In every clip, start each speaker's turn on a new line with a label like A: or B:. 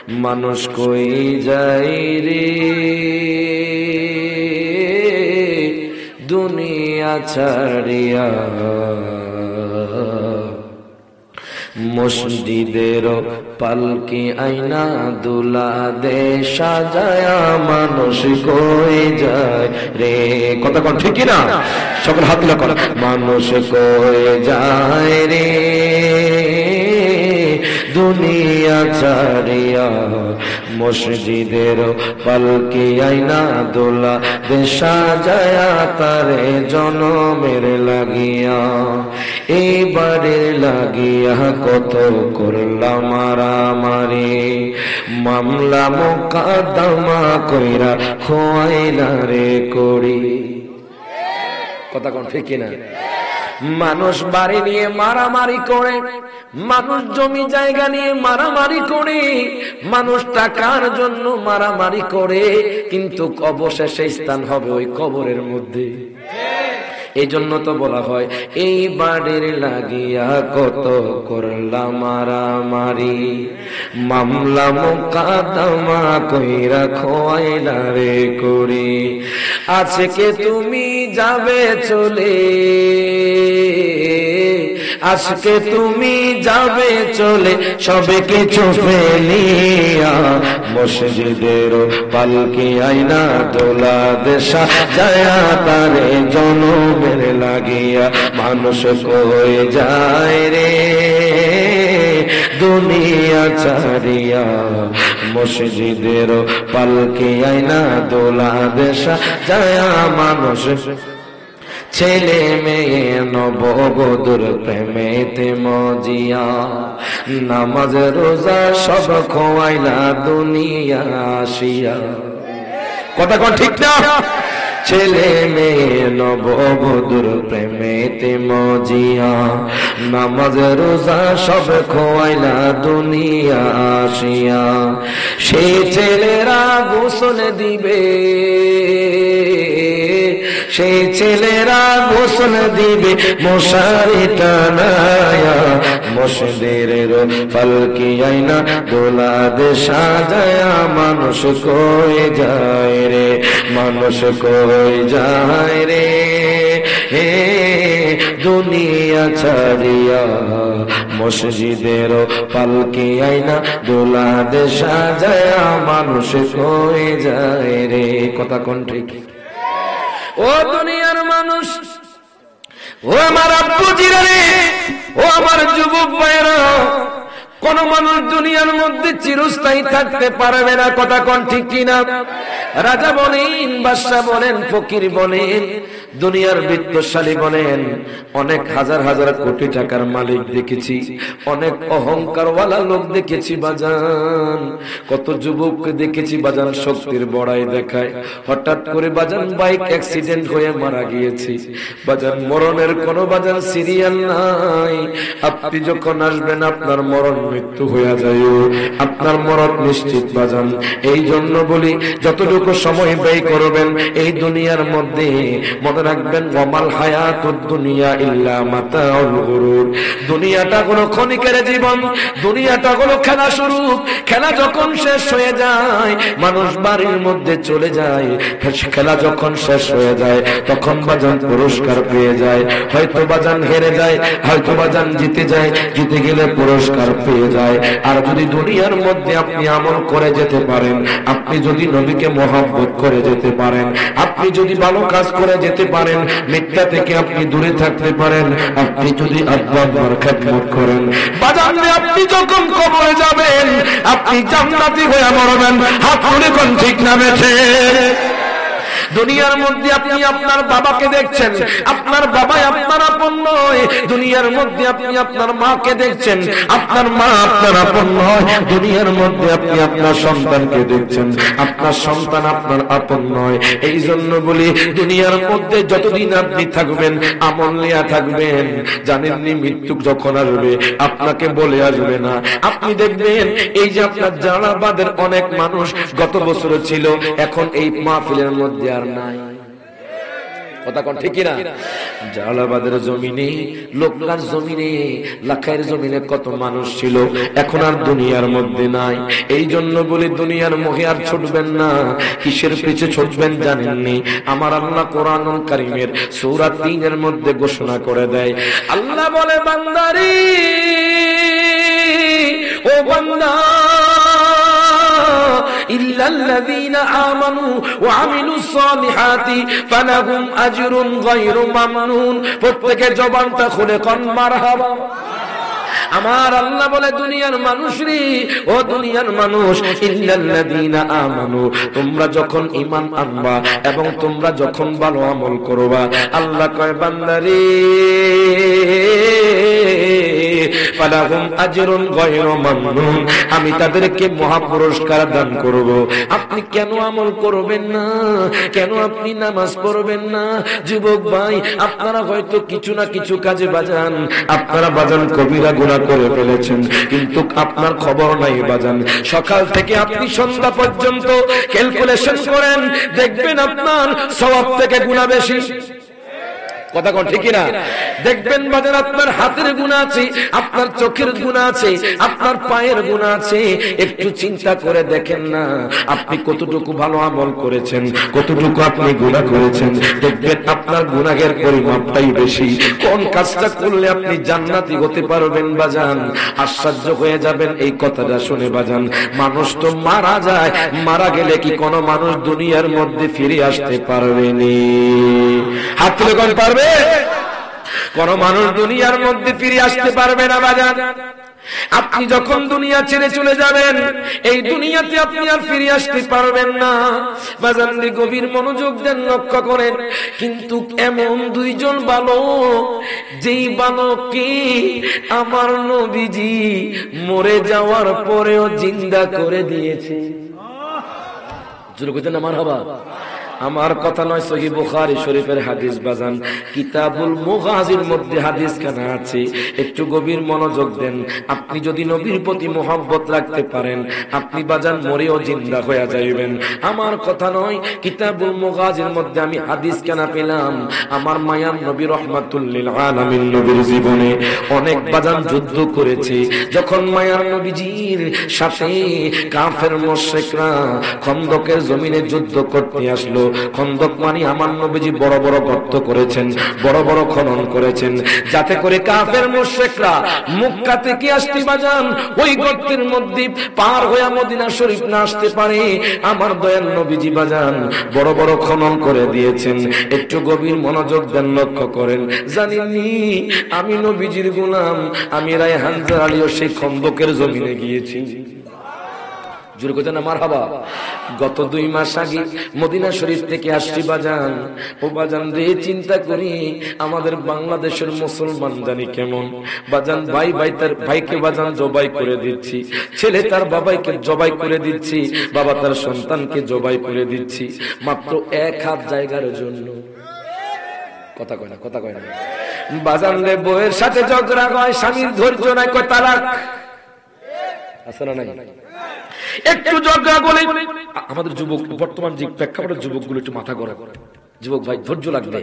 A: মানুষ কই যায় রে দুনিয়া ছাড়িয়া, মসজিদের পালকি আইনা দুলা দে সাজায়া, মানুষ কই যায় রে। কথা কোন ঠিক না? সকল হাত তুলে কর। মানুষ কই যায় রে দুনিয়া ছাড়িয়া, মসজিদের পালকি আইনা দোলা দে সাজায়া, তারে জনমের লাগিয়া এইবারে লাগিয়া কত করলাম মারামারি, মামলা মোকদ্দমা কইরা খোয়াইলা রে করি। কথা কোন ঠিক না? মানুষ বাড়ি নিয়ে মারামারি করে, মানুষ জমি জায়গা নিয়ে মারামারি করে, মানুষ টাকার জন্য মারামারি করে, কিন্তু অবশেষে স্থান হবে ওই কবরের মধ্যে। এই জন্য তো বলা হয় এই বাড়ির লাগিয়া কত করলাম মারামারি, মামলা মোকদ্দমা কইরা খোয়াইলা রে করি। আজকে তুমি যাবে চলে, আজকে তুমি যাবে চলে, সবে কিছু ফেলিয়া, মসজিদের পালকি আইনা দোলা দে সাজায়া, তারে জনমের লাগিয়া, মানুষ কই যায় রে দুনিয়া ছাড়িয়া, মসজিদের পালকি আইনা দোলা দে সাজায়া, মানুষ ছেলে মেয়ে নববধূর প্রেমেতে মজিয়া, নামাজ রোজা সব খোয়াইলা দুনিয়া আসিয়া। কথা কোন ঠিক না? ছেলে মেয়ে নববধূর প্রেমেতে মজিয়া, নামাজ রোজা সব খোয়াইলা দুনিয়া আসিয়া, সেই ছেলেরা গোসল দিবে, সেই ছেলেরা গোসল দিবে মশারি টানায়া, মসজিদের পালকি আইনা দোলা দে সাজায়া, মানুষ কই যায় রে, মানুষ কই যায় রে হে দুনিয়া ছাড়িয়া, মসজিদের পালকি আইনা দোলা দে সাজায়া, মানুষ কই যায় রে। কথা কোন ঠিক? ও দুনিয়ার মানুষ, ও আমার আব্বুজিরা রে, ও আমার যুবক ভাইরা, কোন মানুষ দুনিয়ার মধ্যে চিরস্থায়ী থাকতে পারবে না। কথা কোন ঠিক কিনা? রাজা বলেন, বাদশা বলেন, ফকির বলেন, দুনিয়ার বিত্তশালী বলেন, অনেক হাজার হাজার কোটি টাকার মালিক দেখেছি, অনেক অহংকারওয়ালা লোক দেখেছি বাজান, কত যুবককে দেখেছি বাজান শক্তির বড়াই দেখায়, হঠাৎ করে বাজান বাইক অ্যাক্সিডেন্ট হয়ে মারা গিয়েছি বাজান, মরণের কোনো বাজান সিরিয়াল নাই। আপনি যখন আসবেন আপনার মরণ মৃত্যু হয়ে যায়, আপনার মরণ নিশ্চিত বাজান। এই জন্য বলি যতটুকু সময় ব্যয় করবেন এই দুনিয়ার মধ্যে, মনে রাখবেন ওয়ামাল হায়াতুদ দুনিয়া ইল্লা মাতাউল গুরুর, দুনিয়াটা হলো ক্ষণিকের জীবন, দুনিয়াটা হলো খেলা শুরু, খেলা যখন শেষ হয়ে যায় মানুষ বাড়ির মধ্যে চলে যায়, খেলা যখন শেষ হয়ে যায় তখন বাজান পুরস্কার পেয়ে যায়, হয়তো বাজান হেরে যায়, হয়তো বাজান জিতে যায়, জিতে গেলে পুরস্কার পেয়ে যায়। আর যদি দুনিয়ার মধ্যে আপনি আমল করে যেতে পারেন, আপনি যদি নবীকে মহব্বত করে যেতে পারেন, আপনি যদি ভালো কাজ করে যেতে পারেন, মিথ্যা থেকে আপনি দূরে থাকতে পারেন, আপনি যদি আল্লাহর খেদমত করেন বাজান, আপনি যখন কবরে যাবেন আপনি জান্নাতি হয়ে মরবেন। হাত তুলে কোন ঠিক না বেঠে? দুনিয়ার মধ্যে আপনি আপনার বাবাকে দেখছেন, আপনার বাবাই আপনার আপন নয়। দুনিয়ার মধ্যে আপনি আপনার মাকে দেখছেন, আপনার মা আপনার আপন নয়। দুনিয়ার মধ্যে আপনি আপনার সন্তানকে দেখছেন, আপনার সন্তান আপনার আপন নয়। এই জন্য বলি দুনিয়ার মধ্যে যতদিন আপনি থাকবেন আমল নিয়ে থাকবেন, জানেননি মৃত্যু যখন আসবে আপনাকে বলে আসবে না। আপনি দেখবেন এই যে আপনার জালালাবাদের অনেক মানুষ গত বছর ছিল, এখন এই মাহফিলের মধ্যে আর নাই। কথা কোন ঠিক কিনা? জালালাবাদের জমিনে, লোকনার জমিনে, লাখাইয়ের জমিনে কত মানুষ ছিল, এখন আর দুনিয়ার মধ্যে নাই। এই জন্য বলি দুনিয়ার মোহে আর ছুটবেন না। কিসের পিছে ছুটবেন জানেননি? আমার আল্লাহ কোরআনুল কারীমের সূরা ৩ এর মধ্যে ঘোষণা করে দেয়, আল্লাহ বলে, বান্দারে, ও বান্দা, ইল্লাল্লাযীনা আমানু ওয়া আমিলুস সালিহাতি ফালাহুম আজরুন গায়রু মামনুন। প্রত্যেকে জবানটা খুলে কোন মারহাবা। আমার আল্লাহ বলে, দুনিয়ার মানুষ রে, ও দুনিয়ার মানুষ, ইল্লাল্লাযীনা আমানু, তোমরা যখন ঈমান আনবা এবং তোমরা যখন ভালো আমল করবা, আল্লাহ কয় বান্দারে, ফালাহুম আজরুন গায়রু মামনুন, আমি তাদেরকে মহা পুরস্কার দান করব। আপনি কেন আমল করবেন না? কেন আপনি নামাজ পড়বেন না? যুবক ভাই, আপনারা হয়তো কিছু না কিছু কাজে বাজান, আপনারা বাজান কবিরা গুনাহ করে ফেলেছেন, কিন্তু আপনার খবর নাই বাজান। সকাল থেকে আপনি সন্ধ্যা পর্যন্ত ক্যালকুলেশন করেন, দেখবেন আপনার সওয়াব থেকে গুনাহ বেশি। কথা কোন ঠিক না? দেখবেন বাজার আপনার হাতের গুনাহ আছে, আপনার চোখের গুনাহ আছে, আপনার পায়ের গুনাহ আছে। একটু চিন্তা করে দেখেন না, আপনি কতটুকু ভালো আমল করেছেন, কতটুকু আপনি গুনাহ করেছেন। দেখবেন আপনার গুনাহের পরিমাপটাই বেশি। কোন কাজটা করলে আপনি জান্নাতি হতে পারবেন বাজান? আশ্চর্য হয়ে যাবেন এই কথাটা শুনে বাজান। মানুষ তো মারা যায়, মারা গেলে কি কোনো মানুষ দুনিয়ার মধ্যে ফিরে আসতে পারবেনি? হাত তুলে কোন পারবে? কোন মানুষ দুনিয়ার মধ্যে ফিরে আসতে পারবে না বাজান। আপনি যখন দুনিয়া ছেড়ে চলে যাবেন, এই দুনিয়াতে আপনি আর ফিরে আসতে পারবেন না বাজান। গভীর মনোযোগ দেন, লক্ষ্য করেন। কিন্তু এমন দুইজন বালক, যেই বালককে আমার নবীজি মরে যাওয়ার পরেও জিন্দা করে দিয়েছে। জোরে কইতেন না মারহাবা। আমার কথা নয়, সহিহ বুখারী শরীফের হাদিস বাজান, কিতাবুল মুগাজির মধ্যে হাদিস কানা আছে। একটু গভীর মনোযোগ দেন। আপনি যদি নবীর প্রতি মহব্বত রাখতে পারেন, আপনি বাজান মরেও জিন্দা হয়ে যাইবেন। আমার কথা নয়, কিতাবুল মুগাজির মধ্যে আমি হাদিস কানা পেলাম। আমার মায়ার নবী রাহমাতুল লিল আলামিন নবীর জীবনে অনেক বাজান যুদ্ধ করেছে। যখন মায়ার নবীজির সাথে কাফের মুশরিকরা খন্দকের জমিনে যুদ্ধ করতে আসলো, খন্দক মানে আমার নবীজি বড় বড় গর্ত করেছেন, বড় বড় খনন করেছেন, যাতে করে কাফের মুশরিকরা মক্কা থেকে আসতে বাজান ওই গর্তের মধ্যে পার হয়ে মদিনা শরীফ না আসতে পারে। আমার দয়াল নবীজি বাজান বড় বড় খনন করে দিয়েছেন। একটু গভীর মনোযোগ দেন, লক্ষ্য করেন। জানেননি আমি নবীজির গোলাম, আমি রায়হান আলীও সেই খন্দকের জমিনে গিয়েছি। জোরে কইতেন না মারহাবা। গত 2 মাস আগে মদিনা শরীফ থেকে আসছি বাজান। ও বাজান রে, চিন্তা করি আমাদের বাংলাদেশের মুসলমান জানি কেমন বাজান। ভাই তার ভাইকে বাজান জবাই করে দিচ্ছি, ছেলে তার বাবাকে জবাই করে দিচ্ছি, বাবা তার সন্তানকে জবাই করে দিচ্ছি, মাত্র 1 হাত জায়গার জন্য। কথা কয় না, কথা কয় না বাজান রে। বউয়ের সাথে ঝগড়া হয়, স্বামীর ধৈর্য নাই, কয় তালাক। আছে না নাই? একটু ঝগড়া বলে আমাদের যুবক, বর্তমান যে প্রেক্ষাপটের যুবকগুলো একটু মাথা গরম। যুবক ভাই, ধৈর্য লাগবে।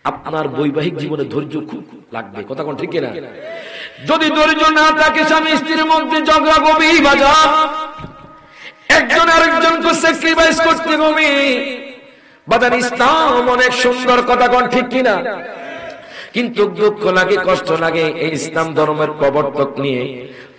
A: আপনার বৈবাহিক জীবনে ধৈর্য খুব লাগবে। কথা কোন ঠিক না? যদি ধৈর্য না থাকে, স্বামী স্ত্রীর মধ্যে ঝগড়া হবে বাজার, একজন আরেকজনকে স্যাক্রিফাইস করতে হবে বাজার। ইসলাম অনেক সুন্দর, কথা কোন ঠিক কিনা? কিন্তু দুঃখ লাগে, কষ্ট লাগে, এই ইসলাম ধর্মের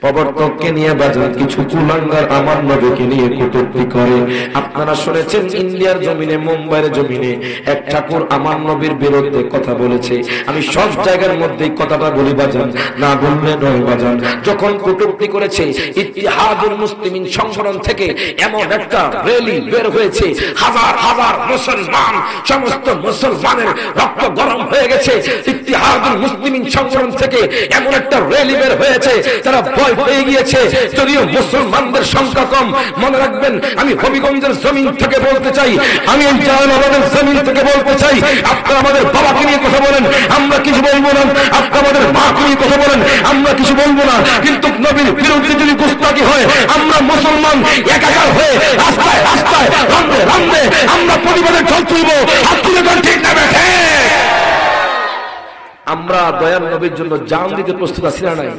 A: প্রবর্তককে নিয়ে বাজার কিছু কুলাঙ্গার আমার নবীকে নিয়ে কটূক্তি করে। আপনারা শুনেছেন ইন্ডিয়ার জমিনে, মুম্বাইয়ের জমিনে এক ঠাকুর আমার নবীর বিরুদ্ধে কথা বলেছে। আমি সব জায়গার মধ্যেই কথাটা বলি বাজান, না বললে নয় বাজান। যখন কটূক্তি করেছে, ইত্তিহাদুল মুসলিমিন সংগঠন থেকে এমন একটা র্যালি বের হয়েছে, হাজার হাজার মুসলমান, সমস্ত মুসলমানের রক্ত গরম হয়ে গেছে। ইত্তিহাদুল মুসলিমিন সংগঠন থেকে এমন একটা র্যালি বের হয়েছে, তারা ভয় পেয়ে গিয়েছে। যদিও মুসলমানদের সংখ্যা কম, মনে রাখবেন আমি হবিগঞ্জের জমিন থেকে বলতে চাই, আমি জালালাবাদের জমিন থেকে বলতে চাই, আপনারা আমাদের বাবাকে নিয়ে কথা বলেন, আমরা কিছু বলবো না। আপনারা আমাদের মাকে নিয়ে কথা বলেন, আমরা কিছু বলবো না। কিন্তু নবীর বিরুদ্ধে যদি গুস্তাখি হয়, আমরা মুসলমান একাকার হয়ে রাস্তায় রাস্তায় রামদে রামদে আমরা প্রতিবাদের ঢল তুলবো। হাত তুলে দেন, ঠিক না বেঠে? দয়ার নবীর জন্য জান দিতে প্রস্তুত আছি না নাই?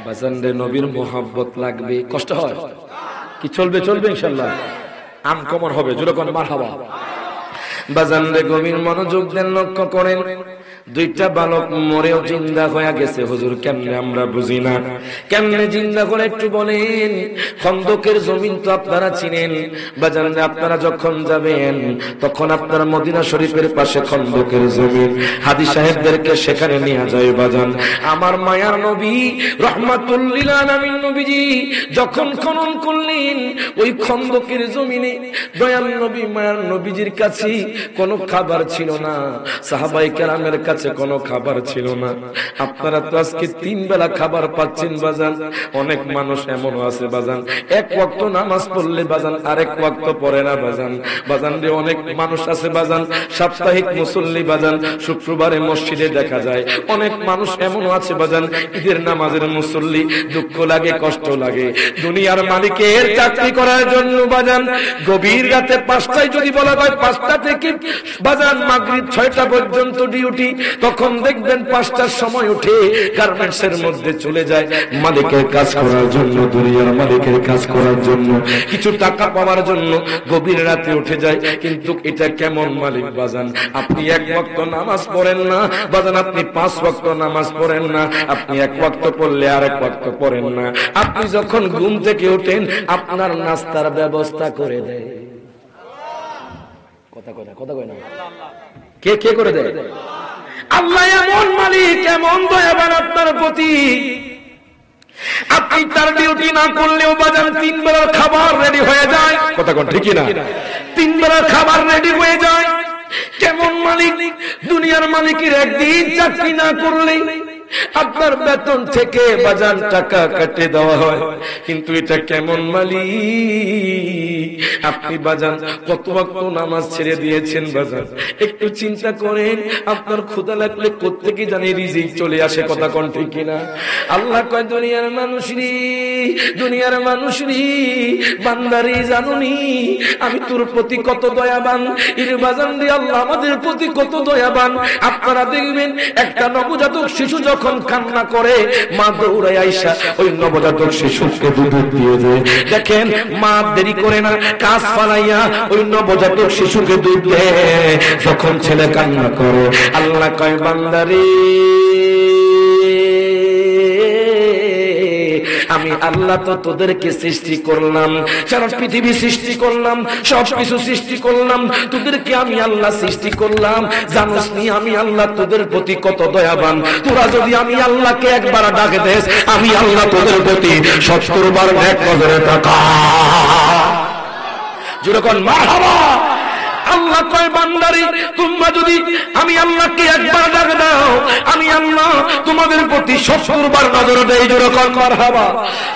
A: বাজান রে, নবীর মোহাব্বত লাগবে, কষ্ট হয় কি? চলবে চলবে ইনশাআল্লাহ, আনকমন হবে। যেরকম মারহাবা। বাজান রে, গভীর মনোযোগ দেন, লক্ষ্য করেন। দুইটা বালক মরেও জিন্দা হয়ে গেছে। হুজুর কেমনে আমরা বুঝি না, কেমনে জিন্দা করে একটু বলেন। খন্দকের জমিন তো আপনারা চিনেন বাজান, আপনারা যখন যাবেন তখন আপনারা মদিনা শরীফের পাশে খন্দকের জমিন, হাদি সাহেবদেরকে সেখানে নিয়ে যায় বাজান। আমার মায়ার নবী রহমাতুল লিল আলামিন নবীজি যখন খনন করলেন ওই খন্দকের জমিনে, দয়াল নবী মায়ার নবীজির কাছে কোনো খাবার ছিল না, সাহাবায়ে কেরামের কাছে কোনো খাবার ছিল না। আপনারা তো আজকে 3 বেলা খাবার পাচ্ছেন বাজান। অনেক মানুষ এমন আছে বাজান, এক ওয়াক্ত নামাজ পড়লে বাজান আরেক ওয়াক্ত পড়ে না বাজান। বাজান রে, অনেক মানুষ আছে বাজান সাপ্তাহিক মুসল্লি বাজান, শুক্রবারে মসজিদে দেখা যায়। অনেক মানুষ এমন আছে বাজান ঈদের নামাজের মুসল্লি। দুঃখ লাগে, কষ্ট লাগে। দুনিয়ার মালিকের চাকরি করার জন্য বাজান গভীর রাতে 5টায় যদি বলা হয় 5টা থেকে বাজান মাগরিব 6টা পর্যন্ত ডিউটি, তখন দেখবেন 5টার সময় উঠে গার্মেন্টসের মধ্যে চলে যায় মালিকের কাজ করার জন্য, দুনিয়ার মালিকের কাজ করার জন্য, কিছু টাকা পাওয়ার জন্য গভীর রাতে উঠে যায়। কিন্তু এটা কেমন মালিক বাজান? আপনি এক ওয়াক্ত নামাজ পড়েন না বাজান, আপনি 5 ওয়াক্ত নামাজ পড়েন না, আপনি এক ওয়াক্ত পড়লে আরেক ওয়াক্ত পড়েন না। আপনি যখন ঘুম থেকে ওঠেন আপনার নাস্তার ব্যবস্থা করে দেয়। কথা কয় না, কে কে করে দেয়? আল্লাহ এমন মালিক, এমন দয়াবান আপনার প্রতি। আপনি তার ডিউটি না করলেও বাজান 3 বেলার খাবার রেডি হয়ে যায়। কথা কোন ঠিক না? 3 বেলার খাবার রেডি হয়ে যায়। কেমন মালিক? দুনিয়ার মালিকের একদিন চাকরি না করলে আপনার বেতন থেকে বাজান টাকা কেটে দেওয়া হয়। কিন্তু এটা কেমন মালিক? আপনি বাজান কত ওয়াক্ত নামাজ ছেড়ে দিয়েছেন বাজান, একটু চিন্তা করেন। আপনার ক্ষুধা লাগলে কোত্থেকে জানি রিজিক চলে আসে। কথা কোন ঠিক কিনা? আল্লাহ কয় দুনিয়ার মানুষ রে, দুনিয়ার মানুষ রে, বান্দারে জানুনি আমি তোর প্রতি কত দয়াবান। এর বাজান রে, আল্লাহ আমাদের প্রতি কত দয়াবান। আপনারা দেখবেন একটা নবজাতক শিশু যখন কান্না করে মা দৌড়ায় আইসা ওই নবজাতক শিশুকে দুধ দিয়ে দেয়। দেখেন মা দেরি করে না, কাজ ফালাইয়া ওই নবজাতক শিশুকে দুধ দেয়। যখন ছেলে কান্না করে আল্লাহ কয় বান্দারে, আমি আল্লাহ তো তোদেরকে সৃষ্টি করলাম, সারা পৃথিবী সৃষ্টি করলাম, সবকিছু সৃষ্টি করলাম, তোদেরকে আমি আল্লাহ সৃষ্টি করলাম। জানোস নি আমি আল্লাহ তোদের প্রতি কত দয়াবান? তোরা যদি আমি আল্লাহকে একবার ডাকে দেস, আমি আল্লাহ তোদের প্রতি 70 বার নেক নজরে তাকা। যেরকম মারহাবা। আল্লাহ কয় বান্দারে, তোমরা যদি আমি আল্লাহকে একবার ডাক দাও, আমি আল্লাহ তোমাদের প্রতি 70 বার নজর দেই। যেরকম মারহাবা।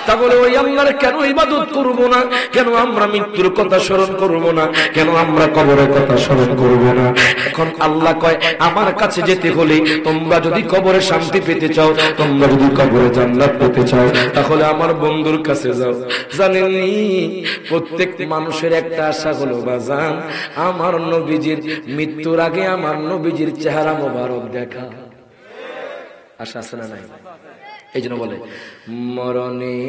A: তাহলে ওই আল্লাহর কেন ইবাদত করব না? কেন আমরা মৃত্যুর কথা স্মরণ করব না? কেন আমরা কবরের কথা স্মরণ করব না? এখন আল্লাহ কয় আমার কাছে যেতে হলে তোমরা যদি কবরে শান্তি পেতে চাও, তোমরা যদি কবরে জান্নাত পেতে চাও, তাহলে আমার বন্ধুর কাছে যাও। জানেননি প্রত্যেক মানুষের একটা আশা হলো বাজান আমার নবীজির মৃত্যুর আগে আমার নবীজির চেহারা মোবারক দেখা। আশা আছে না নাই? এই জন্য বলে মরণে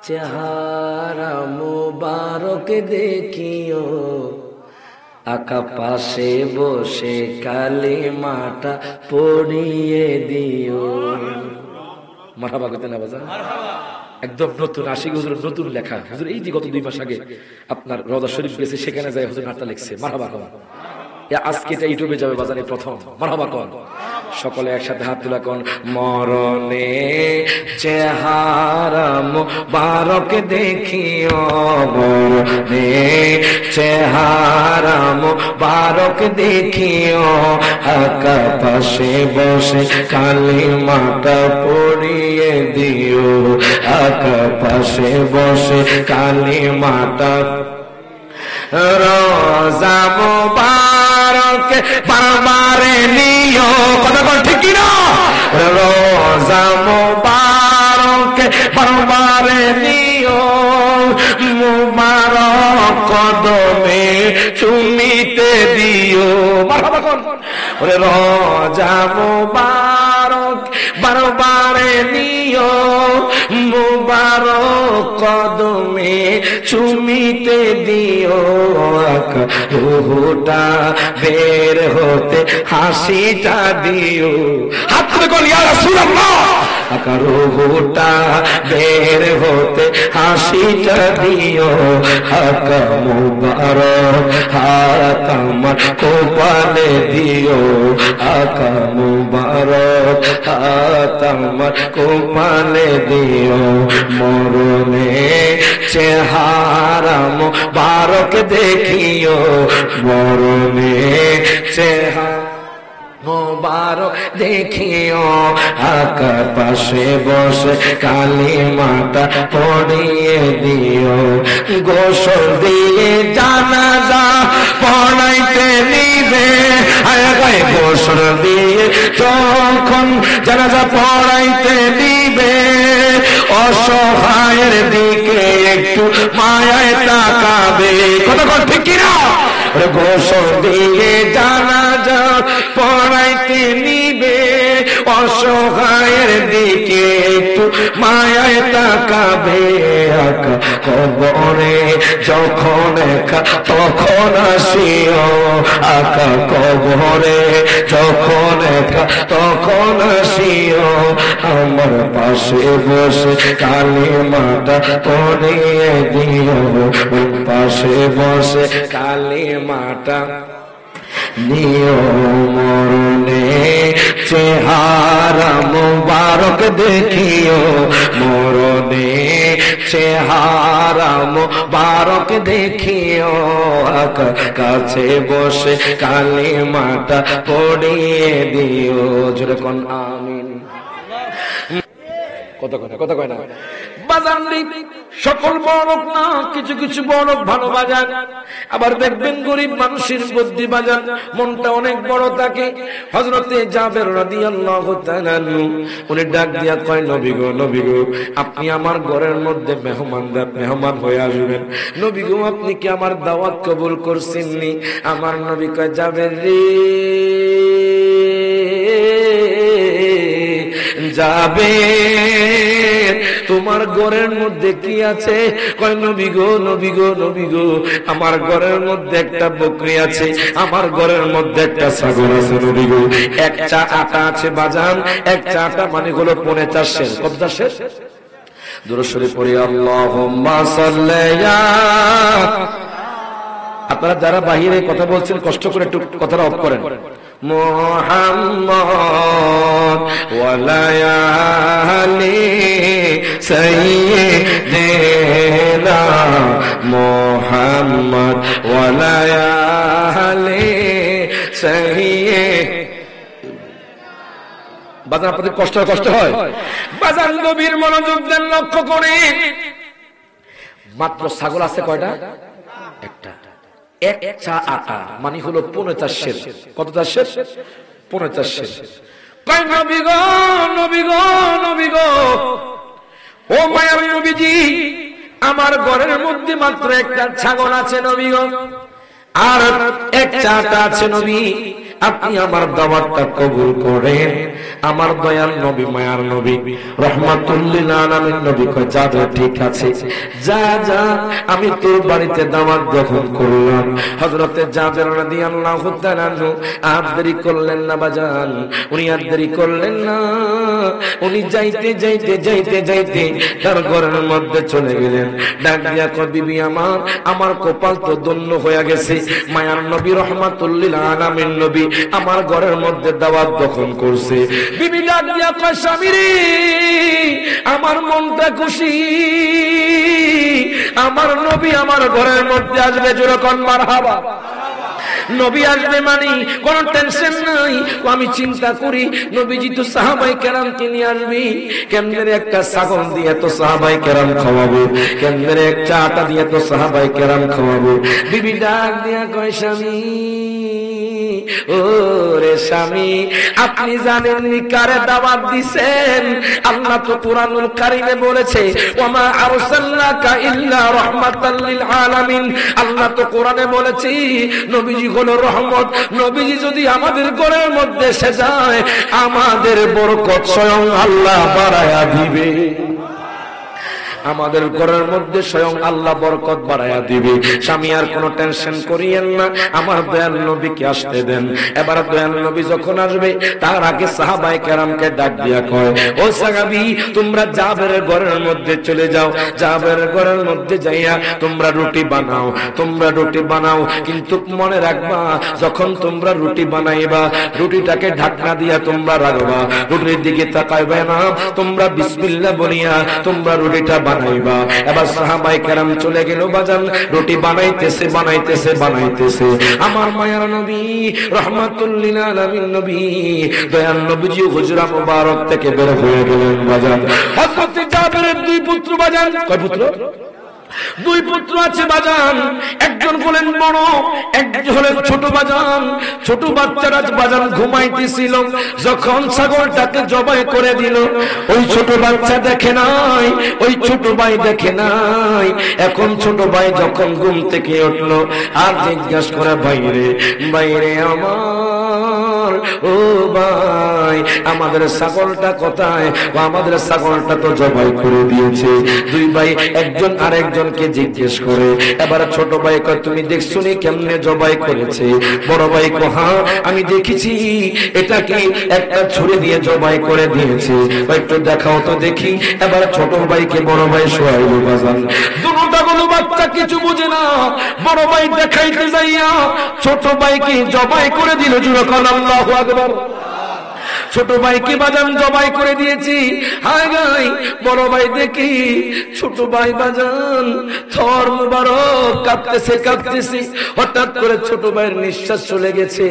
A: চেহারা মোবারক দেখিও, আকা পাশে বসে কালিমাটা পড়িয়ে দিও। মারহাবা করতে না বাজান? একদম নতুন আশিক হুজুর নতুন লেখা। হুজুর এই যে গত 2 মাস আগে আপনার রওজা শরীফ গেছে, সেখানে যায় হুজুর নাটটা লিখছে। মারহাবা কর। আজকে এটা ইউটিউবে যাবে বাজারে প্রথম। মারহাবা কর। সকলে একসাথে হাত তুলা কোন মরণে চেহারা মোবারক দেখিও, মরণে চেহারা মোবারক দেখিও, আকা পাশে বসে কালিমাটা পড়িয়ে দিও, আকা পাশে বসে কালিমাটা। রোজা মোবারক বারবারে নিও। কথা বল ঠিক না? রোজা মোবারক বারবারে নিও, মোবারক কদমে চুমিতে দিও। মারহাবা কোন ওরে রোজা মুবারক বারবারে নিও, মুবারক কদমে চুমিতে দিও, রুহটা বের হতে হাসিটা দিও। হাত তুলে বল ইয়া রাসূলুল্লাহ, রুহটা বের হতে হাসিটা দিও, আকা মুবারক হাত আমার কপালে দিও, আকা মুবারক হাত আমার কপালে দিও, মরণে চেহারা মুবারক দেখিও, মরণে চেহারা মুবারক দেখিও, আকা পাশে বসে কালিমাটা পড়িয়ে দিও, গোসল দিয়ে জানাজা পড়াইতে নিবে, গোসল দিয়ে তখন জানাজা পড়াইতে দিবে, অসহায়ের দিকে একটু মায়ায় তাকাবে, কতক্ষণ ঠিক কিনা? গোসল দিয়ে জানাজা পড়াইতে নিবে, অসহায়ের দিকে একটু মায়ায় তাকাবে, আকা কবরে যখন একা তখন আসিও, আকা কবরে যখন একা তখন আসিও, আমার পাশে বসে কালিমাটা পড়িয়ে দিও, পাশে বসে কালিমাটা দিও, মরণে চেহারা মুবারক দেখিও, মরণে চেহারা মুবারক দেখিও, কাছে বসে কালিমাটা পড়িয়ে দিও, জোরে কোন আমিন। কত কয় না বাজান, সকল বড়ক না, কিছু কিছু বড়ক ভালো বাজান, আবার দেখবেন গরিব মানুষের বুদ্ধি বাজান মনটা অনেক বড় থাকে। হযরতে জাবের রাদিয়াল্লাহু তাআলা উনি ডাক দিয়া কয়, নবী গো, নবী গো, আপনি আমার ঘরের মধ্যে মেহমান হয়ে আসবেন, নবী গো আপনি কি আমার দাওয়াত কবুল করছেননি? আমার নবী কয়, জাবের রে, যাবে তোমার ঘরের মধ্যে কি আছে? কয়, নবী গো, নবী গো, নবী গো, আমার ঘরের মধ্যে একটা বকরি আছে, আমার ঘরের মধ্যে একটা ছাগল আছে, নবী গো, এক চা আটা আছে বাজান, এক চা আটা মানে হলো 4.5 সের, কত সের? দুরূদ শরীফ পড়ি, আল্লাহুম্মা সাল্লি। আপনারা যারা বাহিরে কথা বলছেন কষ্ট করে একটু কথাটা অফ করেন। মুহাম্মদ ওয়া আলি সাইয়্যিদিনা মুহাম্মদ ওয়া আলি সাইয়্যিদিনা। বাজার আপনাদের কষ্ট হয় বাজার, নবীর মনোযোগ দেন, লক্ষ্য করে। মাত্র ছাগল আছে কয়টা? একটা। এক চা আটা মানে হলো 50 সের, কত সের? 50 সের। কয়, নবী গো, নবী গো, নবী গো, ও মায়ার নবীজি, আমার ঘরের মধ্যে মাত্র একটা ছাগল আছে নবী গো, আর এক চা আটা আছে নবী, আপনি আমার দাওয়াতটা কবুল করেন। আমার দয়াল নবী, মায়ার নবী, রাহমাতুল লিল আলামিন নবী কয়, যা ঠিক আছে, যা যা, আমি তোর বাড়িতে দাওয়াত গ্রহণ করলাম। হযরতে জাবের রাদিয়াল্লাহু তাআলা আর দেরি করলেন না বাজান, উনি আর দেরি করলেন না, উনি যাইতে যাইতে যাইতে যাইতে তার ঘরের মধ্যে চলে গেলেন। ডাক দিয়া কয়, বিবি আমার কপাল তো ধন্য হয়ে গেছে, মায়ার নবী রাহমাতুল লিল আলামিন নবী আমার ঘরের মধ্যে দাওয়াত গ্রহণ করছে। বিবি ডাক দিয়া কয়, স্বামী রে, আমার মনটা খুশি, আমার নবী আমার ঘরের মধ্যে আসবে, জোরে কোন মারহাবা। নবী আসবে মানে কোন টেনশন নাই। আমি চিন্তা করি, নবীজি তো সাহাবায়ে কেরামকে নিয়ে আসবি, কেমনে একটা ছাগল দিয়ে তো সাহাবায়ে কেরাম খাওয়াবো, কেমনে এক চা আটা দিয়ে তো সাহাবায়ে কেরাম খাওয়াবো। বিবি ডাক দিয়া কয়, স্বামী ও রে স্বামী, আপনি জানেননি কারে দাওয়াত দিবেন? আল্লাহ তো কুরআনুল কারীমে বলেছে, ওয়া আরসালনাকা ইল্লা রাহমাতাল লিল আলামিন। আল্লাহ তো কোরআনে বলেছে নবীজি হলো রহমত। নবীজি যদি আমাদের ঘরের মধ্যে এসে যায়, আমাদের বরকত স্বয়ং আল্লাহ বাড়ায়া দিবে। আমাদের ঘরের মধ্যে স্বয়ং আল্লাহ বরকত বাড়ায়া দিবে। স্বামী আর কোনো টেনশন করিয়েন না, আমার দয়াল নবীকে আসতে দেন। এবার দয়াল নবী যখন আসবে, তার আগে সাহাবায়ে কেরামকে ডাক দিয়া কয়, ও সাহাবী, তোমরা জাবেরের ঘরের মধ্যে চলে যাও। জাবেরের ঘরের মধ্যে যাইয়া তোমরা রুটি বানাও, তোমরা রুটি বানাও। কিন্তু মনে রাখবা, যখন তোমরা রুটি বানাইবা, রুটিটাকে ঢাকনা দিয়া তোমরা রাখবা, রুটির দিকে তাকাইবে না। তোমরা বিসমিল্লাহ বলিয়া তোমরা রুটিটা বানাইবা। এবার সাহাবায়ে কেরাম চলে গেল বাজান, রুটি বানাইতেছে বানাইতেছে বানাইতেছে। আমার মায়ার নবী রাহমাতুল লিল আলামিন নবী দয়াল নবীজি হুজরা মুবারক থেকে বের হয়ে গেলেন বাজান। হযরত জাবেরের দুই পুত্র বাজান। কয় পুত্র? দুই পুত্র আছে বাজান। একজন হলেন বড়, একজন হলেন ছোট বাজান। ছোট বাচ্চারা বাজান ঘুমাইতেছিল, যখন ছাগলটাকে জবাই করে দিল, ওই ছোট বাচ্চা দেখে নাই, ওই ছোট ভাই দেখে নাই। এখন ছোট ভাই যখন ঘুম থেকে উঠলো, আর জিজ্ঞাসা করে, বাইরে বাইরে আমার, ও ভাই আমাদের ছাগলটা কোথায়? আমাদের ছাগলটা তো জবাই করে দিয়েছে। দুই ভাই একজন আরেকজনকে জিজ্ঞেস করে। এবার ছোট ভাই কয়, তুমি দেখছো নি কেমনে জবাই করেছে? বড় ভাই কয়, হ্যাঁ আমি দেখেছি, এটাকে একটা ছুরি দিয়ে জবাই করে দিয়েছে। একটু দেখাও তো দেখি। এবার ছোট ভাইকে বড় ভাই শোয়াইলো বাজান। দুটোটা কোনো বাচ্চা কিছু বুঝে না। বড় ভাই দেখাইতে যাইয়া ছোট ভাইকে জবাই করে দিল। যখন আল্লাহু আকবার। ছোট ভাইকে বাজান জবাই করে দিয়েছি। হায় গাই বড় ভাই দেখি ছোট ভাই বাজান থর মুবারক কাঁপতেছে কাঁপতেছে। হঠাৎ করে ছোট ভাইয়ের নিঃশ্বাস চলে গেছে।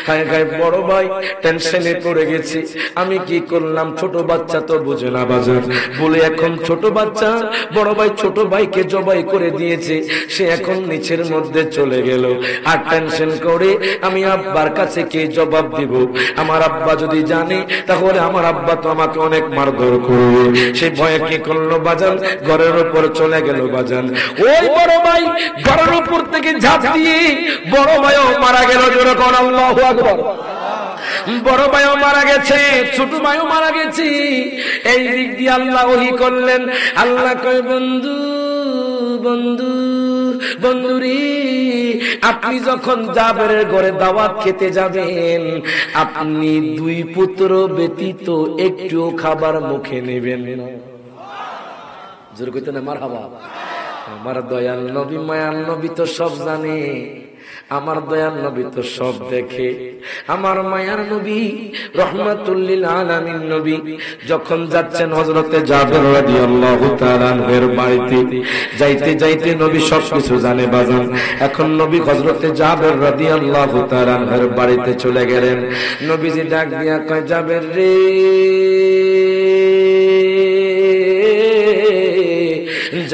A: হায় গাই বড় ভাই টেনশনে পড়ে গেছে, আমি কি করলাম? ছোট বাচ্চা তো বুঝে না বাজান বলে এখন ছোট বাচ্চা বড় ভাই ছোট ভাইকে জবাই করে দিয়েছে। সে এখন নিচের মধ্যে চলে গেল আর টেনশন করে, আমি আব্বার কাছে কি জবাব দিব? আমার আব্বা যদি জানে তাহলে আমার আব্বা তো আমাকে অনেক মারধর করবে। সে ভয়ে কি করলো বাজান? ঘরের উপর চলে গেল বাজান। ওই বড় ভাই ঘরের উপর থেকে ঝাঁপ দিয়ে বড় ভাইও মারা গেল। জোরে কোন আল্লাহু আকবার। বড় ভাইও মারা গেছে, ছোট ভাইও মারা গেছে। এই দিক দিয়ে আল্লাহ ওহী করলেন। আল্লাহ কয়, বন্ধু বন্ধু বন্ধুরি, আপনি যখন জাবেরের ঘরে দাওয়াত খেতে যাবেন, আপনি দুই পুত্র ব্যতীত একটু খাবার মুখে নেবেন না। জোর কইতে না মারহাবা। আমার দয়াল নবী মায়াল নবী তো সব জানে, আমার দয়াল নবী তো সব দেখে। আমার মায়ার নবী রহমাতুল লিল আলামিন নবী যখন যাচ্ছেন হযরতে জাবের রাদিয়াল্লাহু তাআলা এর বাড়িতে, যাইতে যাইতে নবী সবকিছু জানে বাজান। এখন নবী হযরতে জাবের রাদিয়াল্লাহু তাআলা এর বাড়িতে চলে গেলেন। নবীজি ডাক দিয়া কয়, জাবের রে,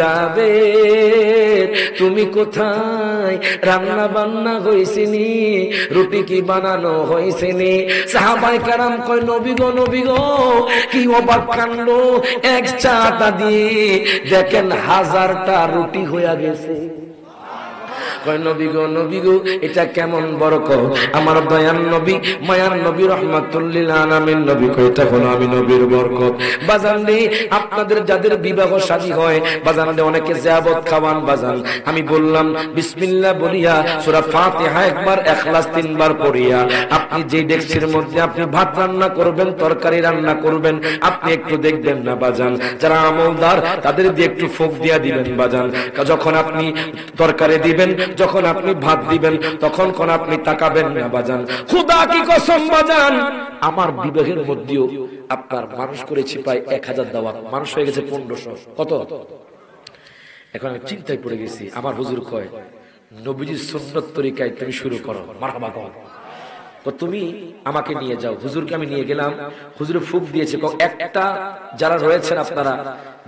A: যাবে তুমি কোথায়? রান্না বান্না হইছেনি? রুটি কি বানানো হইছেনি? সাহাবায়ে কেরাম কয়, নবী গো নবী গো, কি অবাক কাণ্ড! এক চাটা দিয়ে দেখেন 1000টা রুটি হইয়া গেছে। কয়, নবী গো নবী গো, এটা কেমন বরকত! আমার দয়াল নবী মায়ার নবী রহমাতুল লিল আলামিন নবী কয়, এটা হলো আমি নবীর বরকত। বাজান রে, আপনাদের যাদের বিবাহ শাদী হয় বাজান রে, অনেকে জিয়াবত খাওয়ান বাজান। আমি বললাম বিসমিল্লাহ বলিয়া সূরা ফাতিহা একবার, ইখলাস 3 বার পড়িয়া আপনি যে ডেক্সির মধ্যে আপনি ভাত রান্না করবেন, তরকারি রান্না করবেন, আপনি একটু দেখবেন না বাজান। যারা আমলদার তাদের দিয়ে একটু ফুঁক দিয়া দিবেন বাজান। যখন আপনি তরকারি দিবেন, যখন আপনি ভাত দিবেন, তখন কোন আপনি তাকাবেন না বাজান। খোদা কি কসম বাজান, আমার বিবাহের মধ্যেও আপনার মানুষ করেছি প্রায় 1000 দাওয়াত, মানুষ হয়ে গেছে 1500। কত? এখন আমি চিন্তায় পড়ে গেছি। আমার হুজুর কয়, নবীজির সুন্নত তরিকায় তুমি শুরু করো, মারহাবা কর। তো তুমি আমাকে নিয়ে যাও। হুজুরকে আমি নিয়ে গেলাম, হুজুর ফুক দিয়েছে। একটা যারা রয়েছেন আপনারা,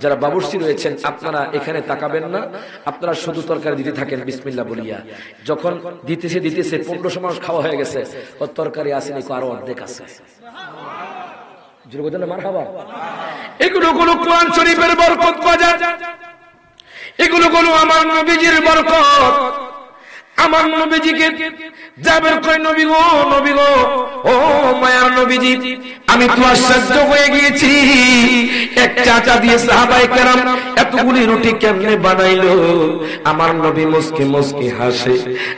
A: যারা বাবুর্চি রয়েছেন, আপনারা এখানে তাকাবেন না, আপনারা শুধু তরকারি দিতে থাকেন বিসমিল্লাহ বলিয়া। যখন দিতেছে 1500 মানুষ খাওয়া হয়ে গেছে, ও তরকারি আসেনি, আরো অর্ধেক আছে। এগুলো কোনো কোরআন শরীফের বরকত বাজার, এগুলো কোনো আমার নবীজির বরকত। আমার নবীজিকে জাবের কয়, নবী গো, নবী গো, ও মায়ার নবীজি, আমি তো আশ্চর্য হয়ে গিয়েছি, এক চাচা দিয়ে সাহাবায়ে কেরাম এতগুলি রুটি কেমনে বানাইলো। আমার নবী মুস্কি মুস্কি হাসে।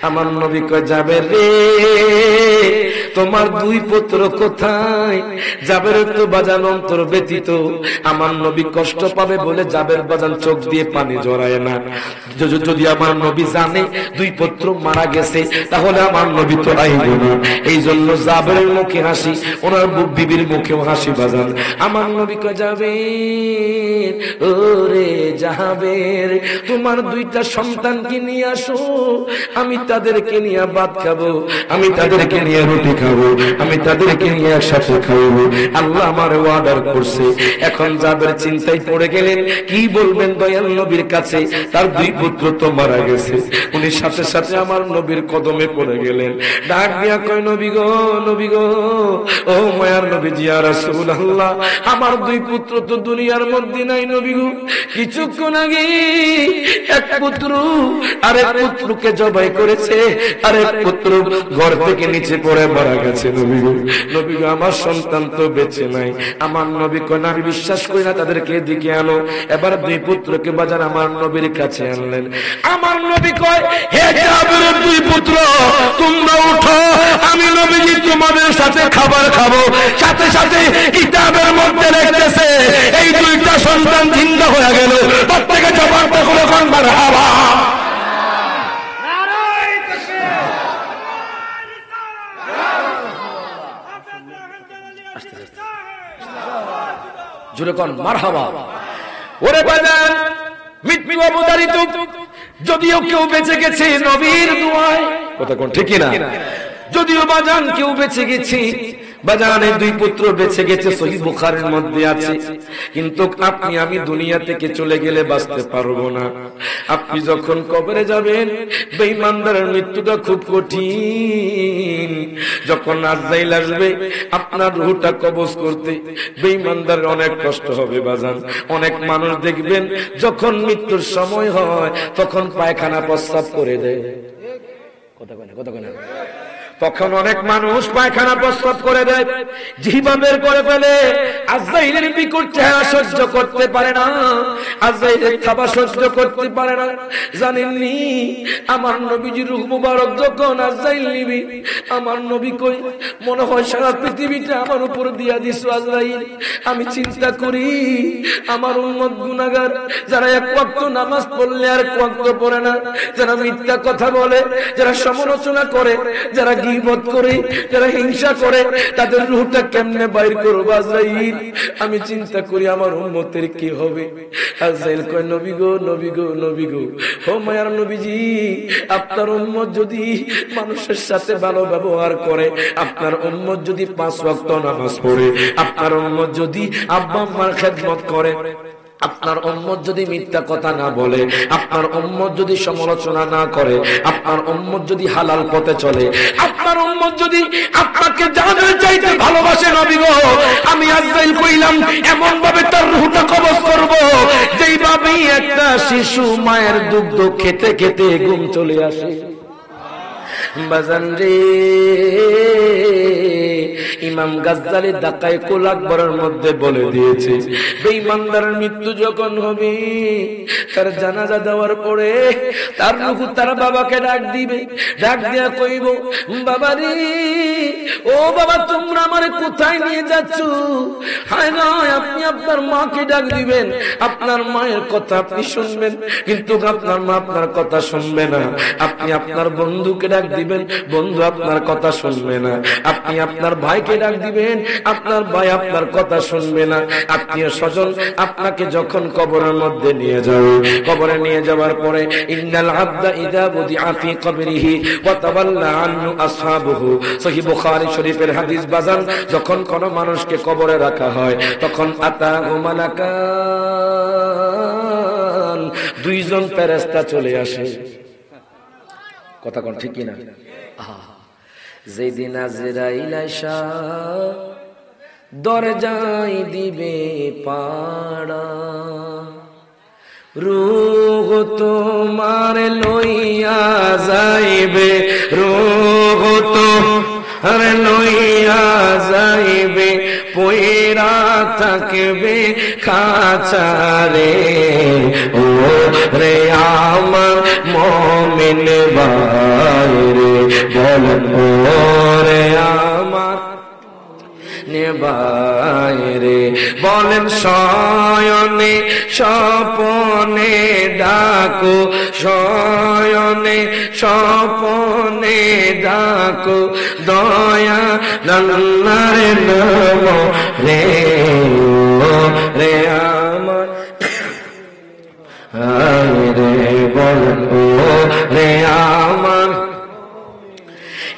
A: আমার নবী কয়, জাবের রে, তোমার দুই পুত্র কোথায়? জাবের তো বাজান অন্তর ব্যতীত। আমার নবী কষ্ট পাবে বলে জাবের বাজান চোখ দিয়ে পানি জড়ায় না। যদি আমার নবী জানে দুই পুত্র মারা গেছে, তাহলে আমার নবী তো আইব না। এই জন্য জাবেরের মুখে হাসি, ওনার বিবির মুখেও হাসি বাজান। আমার নবী কয়, জাবের, ওরে জাবের, তোমার দুইটা সন্তানকে নিয়ে আসো, আমি তাদেরকে নিয়ে ভাত খাবো, আমি তাদেরকে নিয়ে রুটি খাবো, আমি তাদেরকে নিয়ে একসাথে খাবো। আল্লাহ আমার অর্ডার করছে। এখন জাবের চিন্তায় পড়ে গেলেন, কি বলবেন দয়াল নবীর কাছে, তার দুই পুত্র তো মারা গেছে। উনি সাথে সাথে আমার নবীর কদমে পড়ে গেলেন, ডাক দিয়া কয়, নবী গো, নবী গো, ও মায়ার নবীজি, ইয়া রাসূলুল্লাহ, আমার দুই পুত্র তো দুনিয়ার মধ্যে নাই নবী গো। কিছুক্ষণ আগে এক পুত্র আরেক পুত্রকে জবাই করেছে, আরেক পুত্র ঘর থেকে নিচে পড়ে মারা গেছে নবী গো। নবী গো, আমার সন্তান তো বেঁচে নাই। আমার নবী কয়, না, আমি বিশ্বাস করি না, তাদেরকে এদিকে আনো। এবার দুই পুত্রকে বাজার আমার নবীর কাছে আনলেন। আমার নবী কয়, হে জাবেরের দুই পুত্র, তোমরা উঠো, আমি নবীজি তোমাদের সাথে খাবার খাবো। সাথে সাথে কিতাবের মধ্যে লিখতেছে, এই দুইটা সন্তান জিন্দা হয়ে গেল। প্রত্যেকে জবান করে কোন মারহাবা। জুড়ে কোন মারহাবা। ওরে বাজান, মৃত্যু অবধারিত, যদিও কেউ বেঁচে গেছে নবীর দুয়ায়, কথা কোন ঠিক না? যদিও বাজান কেউ বেঁচে গেছে, বাজানের দুই পুত্র বেঁচে গেছে, সহিহ বুখারীর মধ্যে আছে। কিন্তু আপনি আমি দুনিয়া থেকে চলে গেলে বাঁচতে পারবো না। আপনি যখন কবরে যাবেন, বেঈমানদারের মৃত্যুটা খুব কঠিন। যখন আজরাইল আসবে আপনার রূহটা কবজ করতে, বেঈমানদারের অনেক কষ্ট হবে বাজান। অনেক মানুষ দেখবেন যখন মৃত্যুর সময় হয়, তখন পায়খানা প্রস্রাব করে দেয়, কথা কয় না, কথা কয় না। তখন অনেক মানুষ পায়খানা প্রস্রাব করে দেয়, জিহ্বা বের করে ফেলে। আজরাইলের বিকট চেহারা সহ্য করতে পারে না, আজরাইলের থাবা সহ্য করতে পারে না। জানেননি আমার নবীজির রূহ মুবারক যখন আজরাইল নিবি, আমার নবী কই, মনে হয় সারা পৃথিবীটা আমার উপর দিয়া দিছো আজরাইল। আমি চিন্তা করি আমার উম্মত গুনাহগার, যারা এক ওয়াক্ত নামাজ পড়লে আর এক ওয়াক্ত পড়ে না, যারা মিথ্যা কথা বলে, যারা সমালোচনা করে, যারা গীবত করে, যারা হিংসা করে, তাদের রূহটা কেমনে বাইর করব আজরাইল। আমি চিন্তা করি আমার উম্মতের কি হবে। আজরাইল কয়, নবী গো, নবী গো, নবী গো, ও মায়ার নবীজি, আপনার উম্মত যদি মানুষের সাথে ভালো ব্যবহার করে, আপনার উম্মত যদি 5 ওয়াক্ত নামাজ পড়ে, আপনার উম্মত যদি আব্বা আম্মার খেদমত করে, আপনার উম্মত যদি মিথ্যা কথা না বলে, আপনার উম্মত যদি সমালোচনা না করে, আপনার উম্মত যদি হালাল পথে চলে, আপনার উম্মত যদি আপনাকে জানের চাইতে ভালোবাসে নবী গো, আমি আজরাইল কইলাম এমন ভাবে তার রূহটা কবজ করব, যেইভাবে একটা শিশু মায়ের দুগ্ধ খেতে খেতে ঘুম চলে আসে। বাজান রে, ইমাম গাজ্জালী দাকায়েকুল আকবরের মধ্যে বলে দিয়েছে, বেঈমানদারের মৃত্যু যখন হবে, তার জানাজা দেওয়ার পরে তার রূহ তার বাবাকে ডাক দিবে, ডাক দিয়া কইব, বাবা রে, ও বাবা, তোমরা আমারে কোথায় নিয়ে যাচ্ছ? হায় নয়, আপনি আপনার মাকে ডাক দিবেন, আপনার মায়ের কথা আপনি শুনবেন, কিন্তু আপনার মা আপনার কথা শুনবে না। আপনি আপনার বন্ধুকে ডাক দিবেন, বন্ধু আপনার কথা শুনবে না। আপনি আপনার আপনার ভাইকে ডাক দিবেন, আপনার ভাই আপনার কথা শুনবে না। আত্মীয় স্বজন আপনাকে যখন কবরের মধ্যে নিয়ে যাবে, কবরে নিয়ে যাওয়ার পরে ইন্নাল আবদা ইযা বুদিআ ফি কবরিহি ওয়া তাওয়াল্লা আনহু আসহাবুহু, সহিহ বুখারী শরীফের হাদিস বাজান, যখন কোন মানুষকে কবরে রাখা হয় তখন আতাহু মালাকান, দুইজন ফেরেশতা চলে আসে। কথা কোন ঠিক কি না? যেদিন আজরাইল আইসা দরজায় দিবে পাড়া, রূহ তোমার লইয়া যাইবে, রূহ তোমার লইয়া যাইবে, পয়রা থাকবে খাঁচারে। ও রে আমার মুমিন ভাই রে, বলেন ও রে আমার নেবাইরে, বলেন শয়নে স্বপনে ডাকো, শয়নে স্বপনে ডাকো, দয়া আল্লাহর নাম রে, ও রে আমার রে, বলেন ও রে আমার।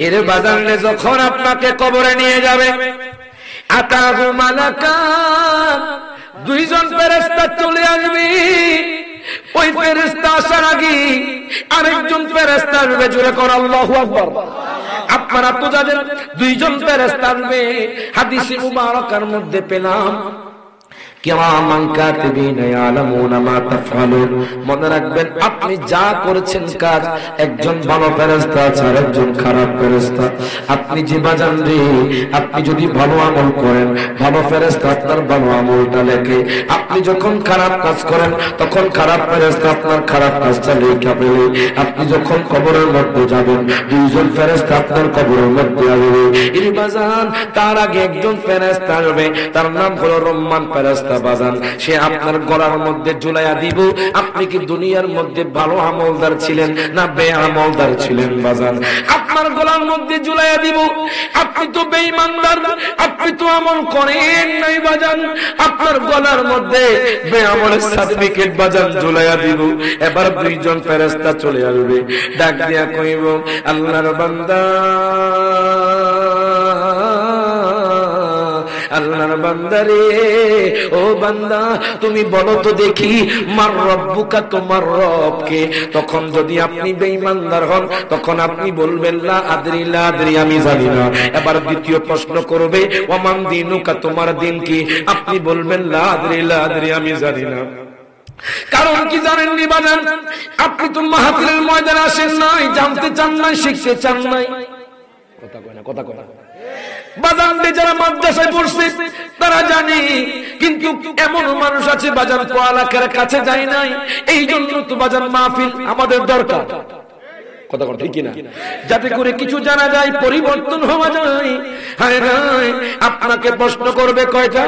A: এর বাজারে যখন আপনাকে কবরে নিয়ে যাবে, আতাহু মালাকান, দুইজন ফেরেশতা চলে আসবে। ওই ফেরেশতা আসার আগে আরেকজন ফেরেশতা আসবে, জোরে কর আল্লাহু আকবার। আপনারা তো জানেন দুইজন ফেরেশতা আসবে, হাদিসে মুবারাকার মধ্যে পেলাম কিরামান কাতিবিনা ইয়ালামুনা মা তাফআলুন। মনে রাখবেন আপনি যা করেছেন কাজ, একজন ভালো ফেরেশতা আছে আর একজন খারাপ ফেরেশতা। আপনি যে বাজান রে, আপনি যদি ভালো আমল করেন, ভালো ফেরেশতা আপনার ভালো আমলটা লেখে। আপনি যখন খারাপ কাজ করেন তখন খারাপ ফেরেশতা আপনার খারাপ কাজটা লেখা ফেলে। আপনি যখন কবরের মধ্যে যাবেন, দুইজন ফেরেশতা আপনার কবরের মধ্যে আসবে। এই বাজান তার আগে একজন ফেরেশতা আসবে, তার নাম হলো রহমান ফেরেশতা। বাজান সে আপনার গলার মধ্যে ঝুলাইয়া দিব, আপনি কি দুনিয়ার মধ্যে ভালো আমলদার ছিলেন না বেআমলদার ছিলেন? বাজান আপনার গলার মধ্যে ঝুলাইয়া দিব, আপনি তো বেঈমানদার, আপনি তো আমল করেন নাই। বাজান আপনার গলার মধ্যে বেআমলের সার্টিফিকেট বাজান ঝুলাইয়া দিব। এবার দুইজন ফেরেশতা চলে আসবে, ডাক দিয়া কইব, আল্লাহর বান্দা, আল্লাহর বান্দা রে, ও বান্দা তুমি বলো তো দেখি মার রব্বুকা, তোমার রব কে? তখন যদি আপনি বেঈমানদার হন তখন আপনি বলবেন লা আদরি, লা আদরি, আমি জানি না। এবার দ্বিতীয় প্রশ্ন করবে, ওমান দিনুকা, তোমার দিন কি? আপনি বলবেন লা আদরি, লা আদরি, আমি জানি না। কারণ কি জানেননি বাজান, আপনি তো মাহফিলের ময়দানে আসেন নাই, জানতে চান নাই, শিখতে চান নাই। কথা কয় না, কথা কয় না। বাজান যারা মাদ্রাসায় পড়ছে তারা জানে, কিন্তু এমন মানুষ আছে বাজান পড়ালেখার কাছে যায় নাই। এই জন্য তো বাজান মাহফিল আমাদের দরকার। কথা কথা ঠিক না? যাতে করে কিছু জানা যায়, পরিবর্তন হওয়া যায়। হায় হায়, আপনাকে প্রশ্ন করবে কয়টা?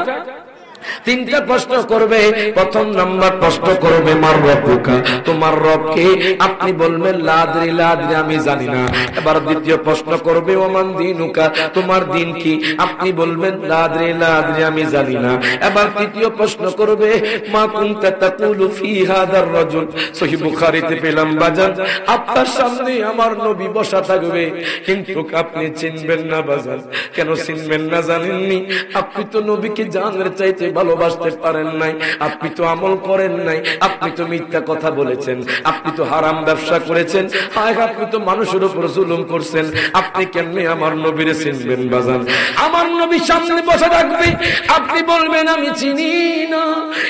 A: তিনটা প্রশ্ন করবে। প্রথম নাম্বার প্রশ্ন করবে মার রব্বুকা, তোমার রব কে? আপনি বলবেন লা আদরি, লা আদরি, আমি জানি না। এবার দ্বিতীয় প্রশ্ন করবে ওমান দিনুকা, তোমার দিন কি? আপনি বলবেন লা আদরি, লা আদরি, আমি জানি না। এবার তৃতীয় প্রশ্ন করবে মা কুনতা তাকুলু ফি হাদার রাজুল। সহিহ বুখারীতে পেলাম বাজান, আপনার সামনে আমার নবী বসা থাকবে, কিন্তু আপনি চিনবেন না। বাজান কেন চিনবেন না জানেননি? আপনি তো নবীকে জানের চাইতে ভালোবাসতে পারেন নাই, আপনি তো আমল করেন নাই, আপনি তো মিথ্যা কথা বলেছেন, আপনি তো হারাম ব্যবসা করেছেন, আপনি তো মানুষের উপর জুলুম করছেন। আপনি কেমনে আমার নবীরে চিনবেন? বাজান আমার নবী সামনে বসে থাকবে, আপনি বলবেন আমি চিনি না।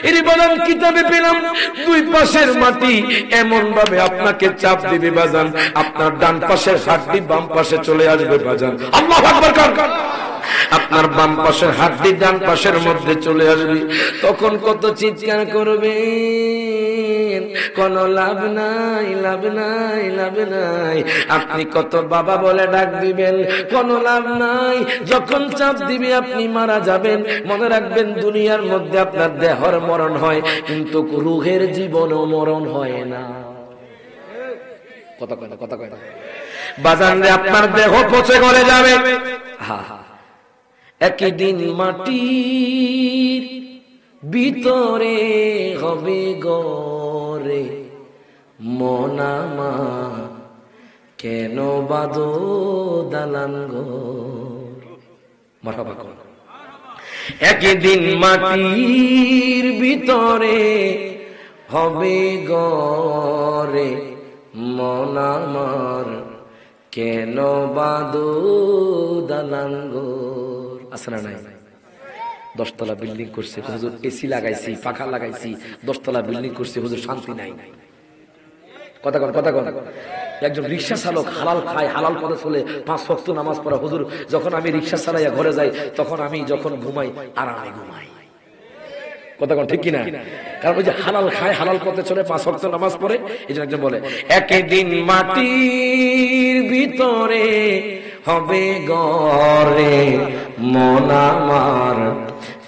A: এর বলেন কিতাবে পেলাম দুই পাশের মাটি এমন ভাবে আপনাকে চাপ দিবে বাজান, আপনার ডান পাশের হাড্ডি বাম পাশে চলে আসবে। বাজান আল্লাহু আকবার কার, আপনার বাম পাশের হাড্ডি ডান পাশের মধ্যে চলে আসবে। তখন কত চিৎকার করবে, কোন লাভ নাই, লাভ নাই, লাভ নাই। আপনি কত বাবা বলে ডাক দিবেন, কোন লাভ নাই। যখন চাপ দিবে আপনি মারা যাবেন। মনে রাখবেন দুনিয়ার মধ্যে আপনার দেহর মরণ হয়, কিন্তু রূহের জীবনও মরণ হয় না। কথা কয় না, কথা কয় না। বাজান রে আপনার দেহ পচে গলে যাবে। হ্যাঁ, একদিন মাটির ভিতরে হবে গরে মন আমার কেন বাঁধো দালান ঘর। মারহাবা কোন। একদিন মাটির ভিতরে হবে গরে মন আমার কেন বাঁধো দালান ঘর। আছে না নাই? 10 তলা বিল্ডিং করছে হুজুর, এসি লাগাইছি, পাখা লাগাইছি, 10 তলা বিল্ডিং করছে হুজুর, শান্তি নাই। কথা কন, কথা কন। একজন রিক্সা চালক হালাল খায়, হালাল পথে চলে, 5 ওয়াক্ত নামাজ পড়া। হুজুর, যখন আমি রিক্সা চালাইয়া ঘরে যাই তখন আমি যখন ঘুমাই আরামে ঘুমাই। কথা কন ঠিক কিনা? কারণ ওই যে হালাল খায়, হালাল পথে চলে, 5 ওয়াক্ত নামাজ পড়ে। এই জন্য একজন বলে একদিন মাটির ভিতরে হবে গরে মন আমার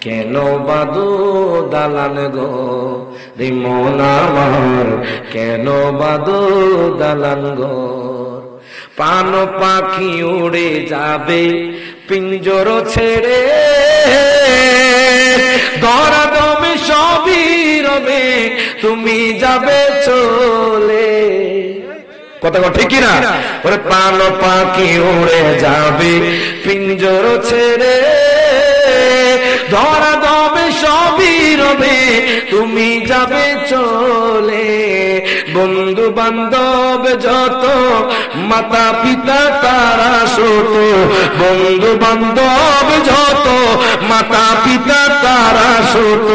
A: কেন বাঁধো দালান ঘর মন আমার কেন বাঁধো দালান ঘর। পান পাখি উড়ে যাবে পিঞ্জর ছেড়ে ধরা দমে সবই রবে তুমি যাবে চলে। কথা ঠিক না? ওরে পান পাখি উড়ে যাবে পিঞ্জর ছেড়ে ধরা দমে সবই রবে তুমি যাবে চলে। বন্ধু বান্ধব যত মাতা পিতা তারা ছোট, বন্ধু বান্ধব যত মাতা পিতা তারা ছোট,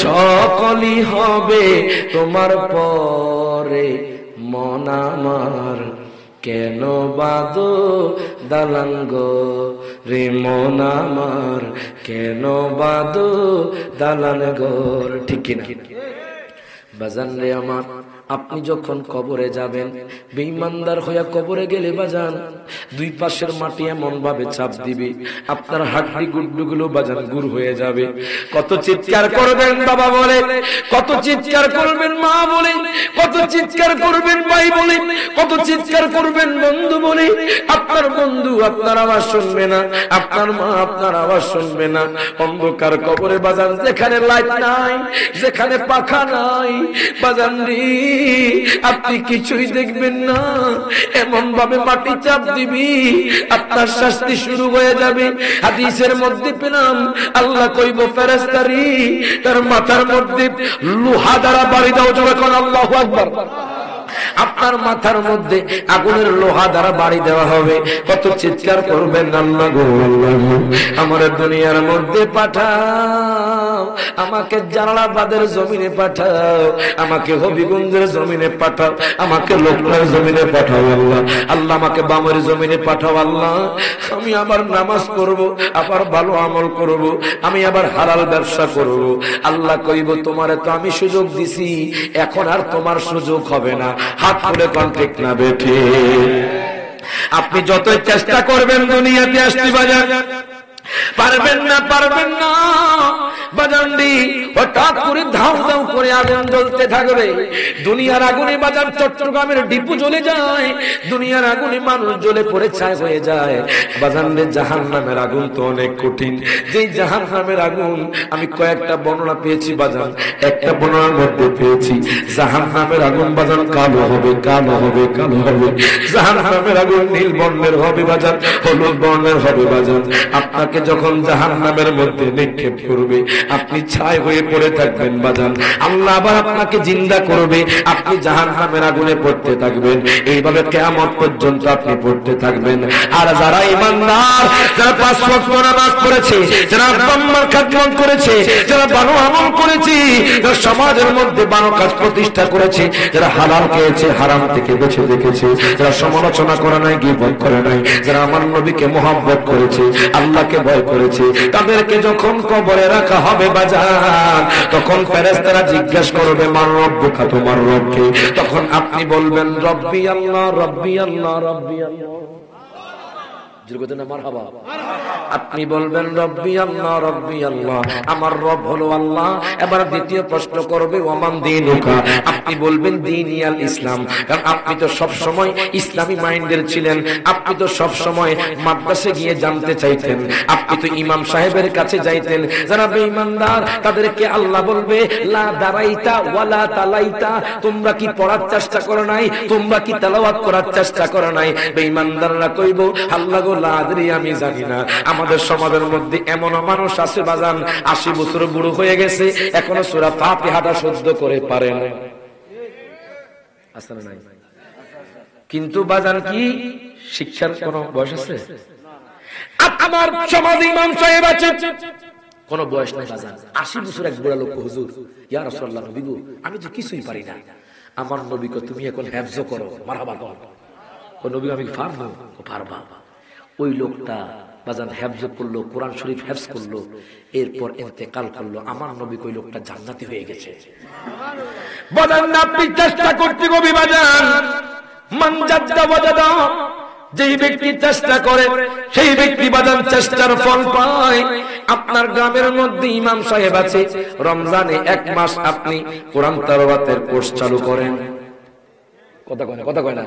A: সকলই হবে তোমার পরে মন আমার কেন বাঁধো দালান ঘরে মন আমার কেন বাঁধো দালান ঘর। ঠিক কিনা বাজান রে আমার? আপনি যখন কবরে যাবেন, বেঈমানদার হইয়া কবরে গেলে বাজান দুই পাশের মাটি এমন ভাবে চাপ দিবে আপনার হাড্ডি গুড্ডুগুলো বাজান গুড় হয়ে যাবে। কত চিৎকার করবেন বাবা বলে, কত চিৎকার করবেন মা বলে, কত চিৎকার করবেন ভাই বলে, কত চিৎকার করবেন বন্ধু বলে। আপনার বন্ধু আপনার আওয়াজ শুনবে না, আপনার মা আপনার আওয়াজ শুনবে না। অন্ধকার কবরে বাজান, যেখানে লাইট নাই, যেখানে পাখা নাই বাজান রে, আপনি কিছুই দেখবেন না। এমন ভাবে মাটি চাপ দিবি আপনার শাস্তি শুরু হয়ে যাবে। হাদিসের মধ্যে পেলাম আল্লাহ কইব ফেরেশতারি তার মাথার মধ্যে লোহা দ্বারা বাড়ি দাও, যখন আল্লাহু আকবার। আপনার মাথার মধ্যে আগুনের লোহা দ্বারা বাড়ি দেওয়া হবে। কত চিৎকার করবেন আল্লাহ গো, আল্লাহ গো আমার দুনিয়ার মধ্যে পাঠাও, আমাকে জালালাবাদের জমিনে পাঠাও, আমাকে হবিগঞ্জের জমিনে পাঠাও, আমাকে লোকনার জমিনে পাঠাও আল্লাহ। আল্লাহ আমাকে বামের জমিনে পাঠাও আল্লাহ। আমি আবার নামাজ পড়বো, আবার ভালো আমল করব, আমি আবার হালাল ব্যবসা করব। আল্লাহ কইব তোমারে তো আমি সুযোগ দিছি, এখন আর তোমার সুযোগ হবে না। হাত তুলে কোন ঠিক না বেঠে? আপনি যতই চেষ্টা করবেন দুনিয়াতে আসতে বাজার পারবেন না, পারবেন না বাজানডি। হঠাৎ করে ধাউ ধাউ করে আগুন জ্বলতে থাকবে। দুনিয়ার আগুনে বাজার চট্টগ্রামের ডিপু জ্বলে যায়, দুনিয়ার আগুনে মানুষ জ্বলে পড়ে ছাই হয়ে যায়। বাজানডি জাহান্নামের আগুন তো অনেক কঠিন। যেই জাহান্নামের আগুন আমি কয়েকটা বর্ণনা পেয়েছি বাজান, একটা বর্ণনার মধ্যে পেয়েছি জাহান্নামের আগুন বাজান কালো হবে, কালো হবে, কালো হবে। জাহান্নামের আগুন নীল বর্ণের হবে বাজান, হলুদ বর্ণের হবে বাজান। আপনাকে যখন জাহান্নামের মধ্যে নিক্ষেপ করবে আপনি ছাই হয়ে পড়ে থাকবেন বাজান। আল্লাহ আবার আপনাকে জিন্দা করবে, আপনি জাহান্নামের আগুনে পড়তে থাকবেন। এইভাবে কিয়ামত পর্যন্ত আপনি পড়তে থাকবেন। আর যারা ঈমানদার, যারা 5 ওয়াক্ত নামাজ পড়েছে, যারা আল্লাহর খেদমত করেছে, যারা ভালো আমল করেছে, যারা সমাজের মধ্যে ভালো কাজ প্রতিষ্ঠা করেছে, যারা হালাল খেয়েছে, হারাম থেকে বেঁচে রেখেছে, যারা সমালোচনা করে নাই, গীবত করে নাই, যারা আমার নবীকে মহব্বত করেছে, আল্লাহকে ভয় করেছে, তাদেরকে যখন কবরে রাখা হবে বাজার, তখন ফেরেশতারা জিজ্ঞাসা করবে মান রব্বুকা, তোমার রবকে? তখন আপনি বলবেন রব্বি আল্লাহ, রব্বি আল্লাহ, রব্বি আল্লাহ। মারহাবা। আপনি বলবেন রব্বি আল্লাহ রব্বি আল্লাহ, আমার রব হলো আল্লাহ। এবার দ্বিতীয় প্রশ্ন করবে ওয়ামান দীনুকা, আপনি বলবেন দীনি আল ইসলাম, কারণ আপনি তো সব সময় ইসলামী মাইন্ডের ছিলেন। আপনি তো সব সময় মাদ্রাসে গিয়ে জানতে চাইতেন, আপনি তো ইমাম সাহেবের কাছে যাইতেন। যারা বেঈমানদার তাদেরকে আল্লাহ বলবে লা দারাইতা ওয়ালা তালাইতা, তোমরা কি পড়ার চেষ্টা করো নাই, তোমরা কি তেলাওয়াত করার চেষ্টা করো নাই। বেঈমানদাররা কইব আল্লাহ গো লা আদরি, আমি জানি না। আমাদের সমাজের মধ্যে এমন মানুষ আছে বাজান 80 বছর বুড়ো হয়ে গেছে, এখনো সূরা ফাতিহাটা শুদ্ধ করে পারে না। আছে না নাই? কিন্তু বাজান কি শিক্ষার কোন বয়স আছে? আমার সমাজে ইমাম সাহেব আছে, কোন বয়স নাই বাজান। 80 বছর এক বুড়া লোক, হুজুর ইয়া রাসূলুল্লাহ, নবী গো আমি তো কিছুই পারি না, আমার নবীকে তুমি এখন হেফজ করো। মারহাবা বল। ও নবী আমি পারবো? পারবা। ওই লোকটা বাজান হেফজ করলো, কোরআন শরীফ হেফজ করলো, এরপর ইন্তেকাল করলো। আমার নবী কই লোকটা জান্নাতি হয়ে গেছে। বাজান আপনি চেষ্টা করতে গবি বাজান, মান জাদ্দা ওয়াজাদা, যেই ব্যক্তি চেষ্টা করে সেই ব্যক্তি বাজান চেষ্টার ফল পায়। আপনার গ্রামের মধ্যে ইমাম সাহেব আছে, রমজানে 1 মাস আপনি কোরআন তেলাওয়াতের কোর্স চালু করেন। কথা কয় না?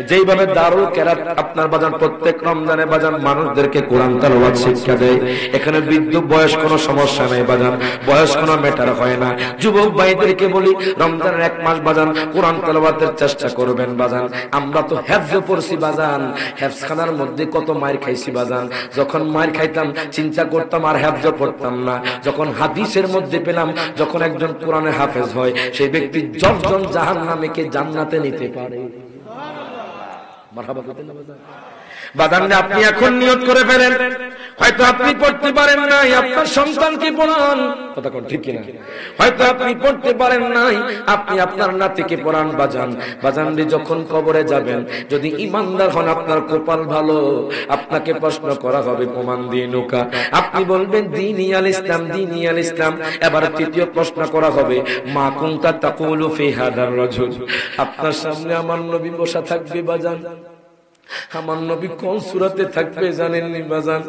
A: যেইভাবে দারুল কেরাত আপনার বাজান প্রত্যেক রমজানে বাজান মানুষদেরকে কোরআন তেলাওয়াত শিক্ষা দেয়, এখানে বৃদ্ধ বয়স কোনো সমস্যা নেই বাজান, বয়স কোনো ম্যাটার হয় না। যুবক ভাইদেরকে বলি রমজানের 1 মাস বাজান কোরআন তেলাওয়াতের চেষ্টা করবেন বাজান। আমরা তো হেফজ পড়ছি বাজান, হেফজখানার মধ্যে কত মার খাইছি বাজান। যখন মার খাইতাম চিন্তা করতাম আর হেফজ পড়তাম না। যখন হাদিসের মধ্যে পেলাম যখন একজন কোরআনে হাফেজ হয়, সেই ব্যক্তি 10 জন জাহান্নামীকে জান্নাতে নিতে পারে। মারহাবা করতেন না বাজান? বাজান আপনি এখন নিয়ত করে ফেলেন, হয়তো আপনি পড়তে পারেন নাই, আপনার সন্তানকে পড়ান। কথা কোন ঠিক কিনা? হয়তো আপনি পড়তে পারেন নাই, আপনি আপনার নাতিকে পড়ান বাজান। বাজান যখন কবরে যাবেন, যদি ইমানদার হন আপনার কপাল ভালো, আপনাকে প্রশ্ন করা হবে প্রমাণ দীনুকা, আপনি বলবেন দীনি আল ইসলাম, দীনি আল ইসলাম। এবার তৃতীয় প্রশ্ন করা হবে মা কুনতা তাকুলু ফি হাদার রাজুল, আপনার সামনে আমার নবী বসা থাকবে বাজান। আমার নবী কোন সূরাতে থাকবে জানেননি বাজান?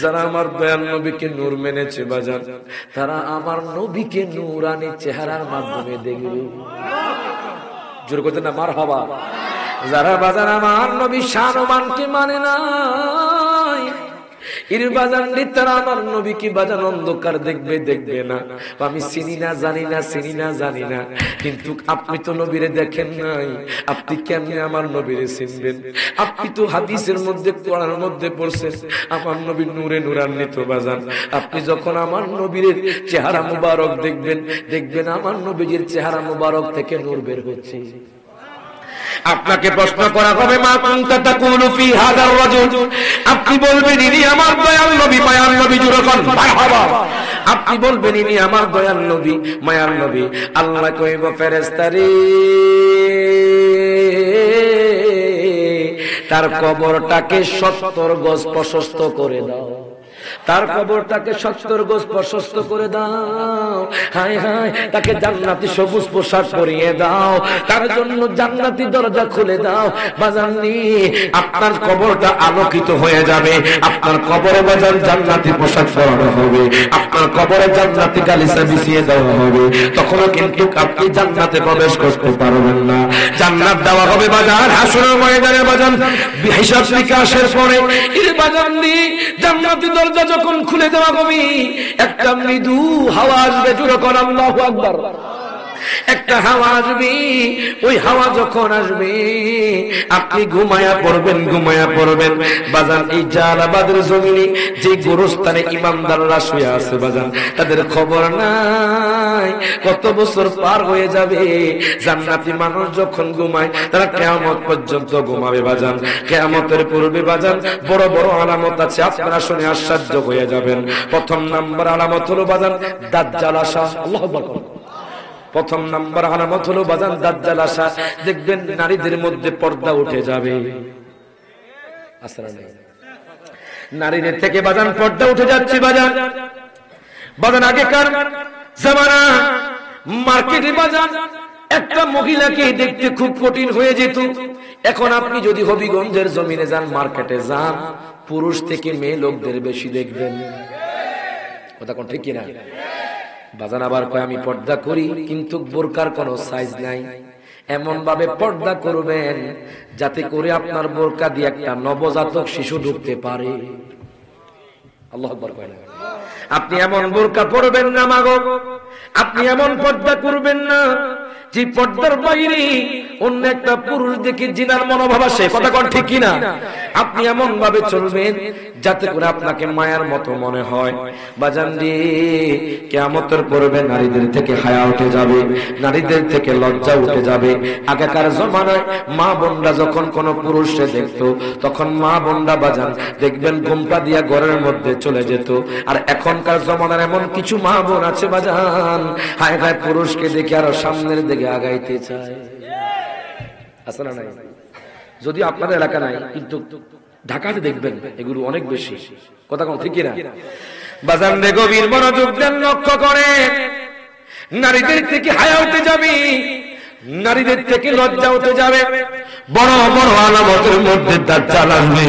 A: যারা আমার দয়াল নবীকে নূর মেনেছে বাজান, তারা আমার নবীকে নূরানি চেহারার মাধ্যমে দেখবে। জোর করতে না মারহাবা। যারা বাজান আমার নবী শানমানকে মানে নাই, তারা আমার নবীকে বাজান অন্ধকার দেখবে না। আমি চিনি না জানি না, চিনি না জানি না। কিন্তু আপনি তো নবীরে দেখেন নাই, আপনি কেমনে আমার নবীরে চিনবেন? আপনি তো হাদিসের মধ্যে কোরআনের মধ্যে পড়ছেন আমার নবী নূরে নূরান্বিত বাজান। আপনি যখন আমার নবীর চেহারা মুবারক দেখবেন আমার নবীর চেহারা মুবারক থেকে নূর বের হচ্ছে। আপনাকে প্রশ্ন করা হবে মা কুনতা তাকুলু ফি হাদার রাজুল, আপনি বলবেন ইনি আমার দয়াল নবী, মায়ার নবী। জোরে কোন মারহাবা। আপনি বলবেন ইনি আমার দয়াল নবী, মায়ার নবী। আল্লাহ কইব ফেরেশতারে তার কবরটাকে 70 গজ প্রশস্ত করে দাও, তার কবরটাকে 70 গজ প্রশস্ত করে দাও। হায় হায়, তাকে জান্নাতি সবুজ পোশাক পরিয়ে দাও, তার জন্য জান্নাতি দরজা খুলে দাও। বাজাননি আপনার কবরটা আলোকিত হয়ে যাবে, আপনার কবরে বাজান জান্নাতি পোশাক পরানো হবে, আপনার কবরে জান্নাতি গালিচা বিছিয়ে দেওয়া হবে। তখনও কিন্তু আপনি জান্নাতে প্রবেশ করতে পারবেন না। জান্নাত দেওয়া হবে বাজান হাসরের ময়দানে বাজান, হিসাব নিকাশের পরে। এর বাজাননি জান্নাতি দরজা যখন খুলে দেওয়া হবে, একটা মৃদু হাওয়া আসবে। জোরে কর আল্লাহু আকবার। একটা হাওয়া আসবে, ওই হাওয়া যখন আসবে আপনি ঘুমায়া পড়বেন বাজান। এই জালালাবাদের জমিনে যে গোরস্থানে ইমানদাররা শুয়ে আছে বাজান, তাদের খবর নাই কত বছর পার হয়ে যাবে। জান্নাতি মানুষ যখন ঘুমায় তারা কিয়ামত পর্যন্ত ঘুমাবে বাজান। কিয়ামতের পূর্বে বাজান বড় বড় আলামত আছে, আপনারা শুনে আশ্চর্য হয়ে যাবেন। প্রথম নাম্বার আলামত হলো বাজান দাজ্জাল আসা। আল্লাহু আকবার। প্রথম নাম্বার আলামত হলো বাজান দাজ্জাল আসা। দেখবেন নারীদের মধ্যে পর্দা উঠে যাবে। নারীদের থেকে বাজান পর্দা উঠে যাচ্ছে বাজান। বাজান আগেকার জামানা মার্কেটে বাজান একটা মহিলাকে দেখতে খুব কঠিন হয়ে যেত। এখন আপনি যদি হবিগঞ্জের জমিনে যান, মার্কেটে যান, পুরুষ থেকে মেয়ে লোকদের বেশি দেখবেন। কথা কোন ঠিক কিনা? বাজান আবার কয় আমি পর্দা করি, কিন্তু বোরকার কোনো সাইজ নাই। এমন ভাবে পর্দা করবেন যাতে করে আপনার বোরকা দিয়ে একটা নবজাতক শিশু ঢুকতে পারে। আল্লাহু আকবার কয় না? আপনি এমন বোরকা পরবেন না মাগো, আপনি এমন পর্দা করবেন না যে পর্দার বাইরে অন্য একটা পুরুষ দেখে জিনার মনোভাব আসে। কথা কোন ঠিক কিনা? আপনি এমন ভাবে চলবেন যাতে করে আপনাকে মায়ার মতো মনে হয়। বাজান রে, কিয়ামতের পূর্বে নারীদের থেকে হায়া উঠে যাবে, নারীদের থেকে লজ্জা উঠে যাবে। আগেকার জমানায় মা বোনরা যখন কোন পুরুষকে দেখতো, তখন মা বোনরা বাজান দেখবেন ঘোমটা দিয়া ঘরের মধ্যে চলে যেত। আর এখনকার জমানার এমন কিছু মা বোন আছে বাজান, হায় হায় পুরুষকে দেখে আরো সামনের দিকে আগাইতে চায়। আছে না নাই? যদি আপনাদের এলাকা নাই, কিন্তু ঢাকাতে দেখবেন এগুলো অনেক বেশি। কথা কোন ঠিক না? বাজান রে, গভীর মনোযোগ দেন, লক্ষ্য করে নারীদের থেকে হায়া উঠে যাবে, নারীদের থেকে লজ্জা উঠে যাবে। বড় বড় আলামতের মধ্যে দাজ্জাল আসবে।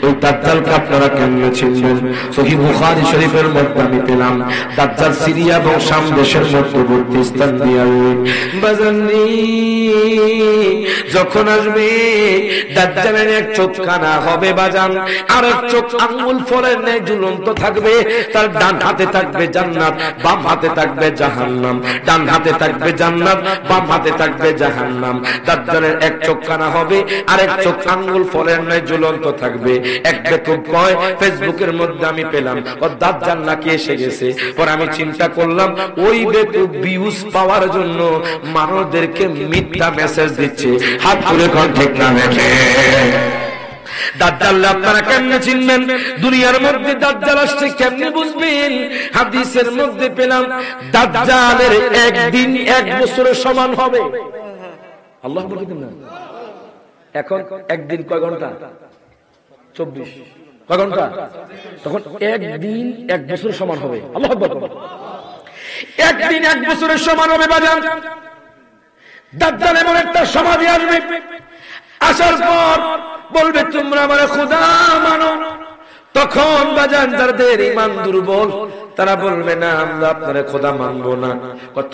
A: ওই দাজ্জালকে আপনারা কেমনে চিনবেন? সহিহ বুখারী শরীফের মধ্যে আমি পেলাম, দাজ্জাল সিরিয়া এবং শাম দেশের মধ্যবর্তী স্থান দিয়ে আসবে। বাজান রে, যখন আসবে দাজ্জালের এক চোখ কানা হবে বাজান, আর এক চোখ আঙ্গুল ফলের ন্যায় ঝুলন্ত থাকবে। তার ডান হাতে থাকবে জান্নাত, বাম হাতে থাকবে জাহান্নাম। ডান হাতে থাকবে জান্নাত, বাম হাতে থাকবে জাহান্নাম। দাজ্জালের এক চোখ কানা হবে, আর এক চোখ আঙ্গুল ফলের ন্যায় ঝুলন্ত থাকবে। এক বেকুব কয়, ফেসবুকের মধ্যে আমি পেলাম ও দাজ্জাল নাকি এসে গেছে। পরে আমি চিন্তা করলাম, ওই বেকুব ভিউজ পাওয়ার জন্য মানুষদেরকে মিথ্যা মেসেজ দিচ্ছে। হাত তুলে কোন ঠিক না? দেখে দাজ্জাল আপনারা কেমনে চিনবেন? দুনিয়ার মধ্যে দাজ্জাল আসছে কেমনে বুঝবেন? হাদিসের মধ্যে পেলাম দাজ্জালের একদিন 1 বছরের সমান হবে। আল্লাহ বলেন না? এখন একদিন কয় ঘন্টা? 24। কয় ঘন্টা? তখন একদিন 1 বছরের সমান হবে। আল্লাহু আকবার। একদিন 1 বছরের সমান হবে বাজান। দাজ্জাল এমন একটা সমাধি আসবে, আসার পর বলবে তোমরা আমার খোদা মানো। তখন বাজান যাদের ঈমান দুর্বল, তারা বলবে না আমরা আপনার খোদা মানবো না।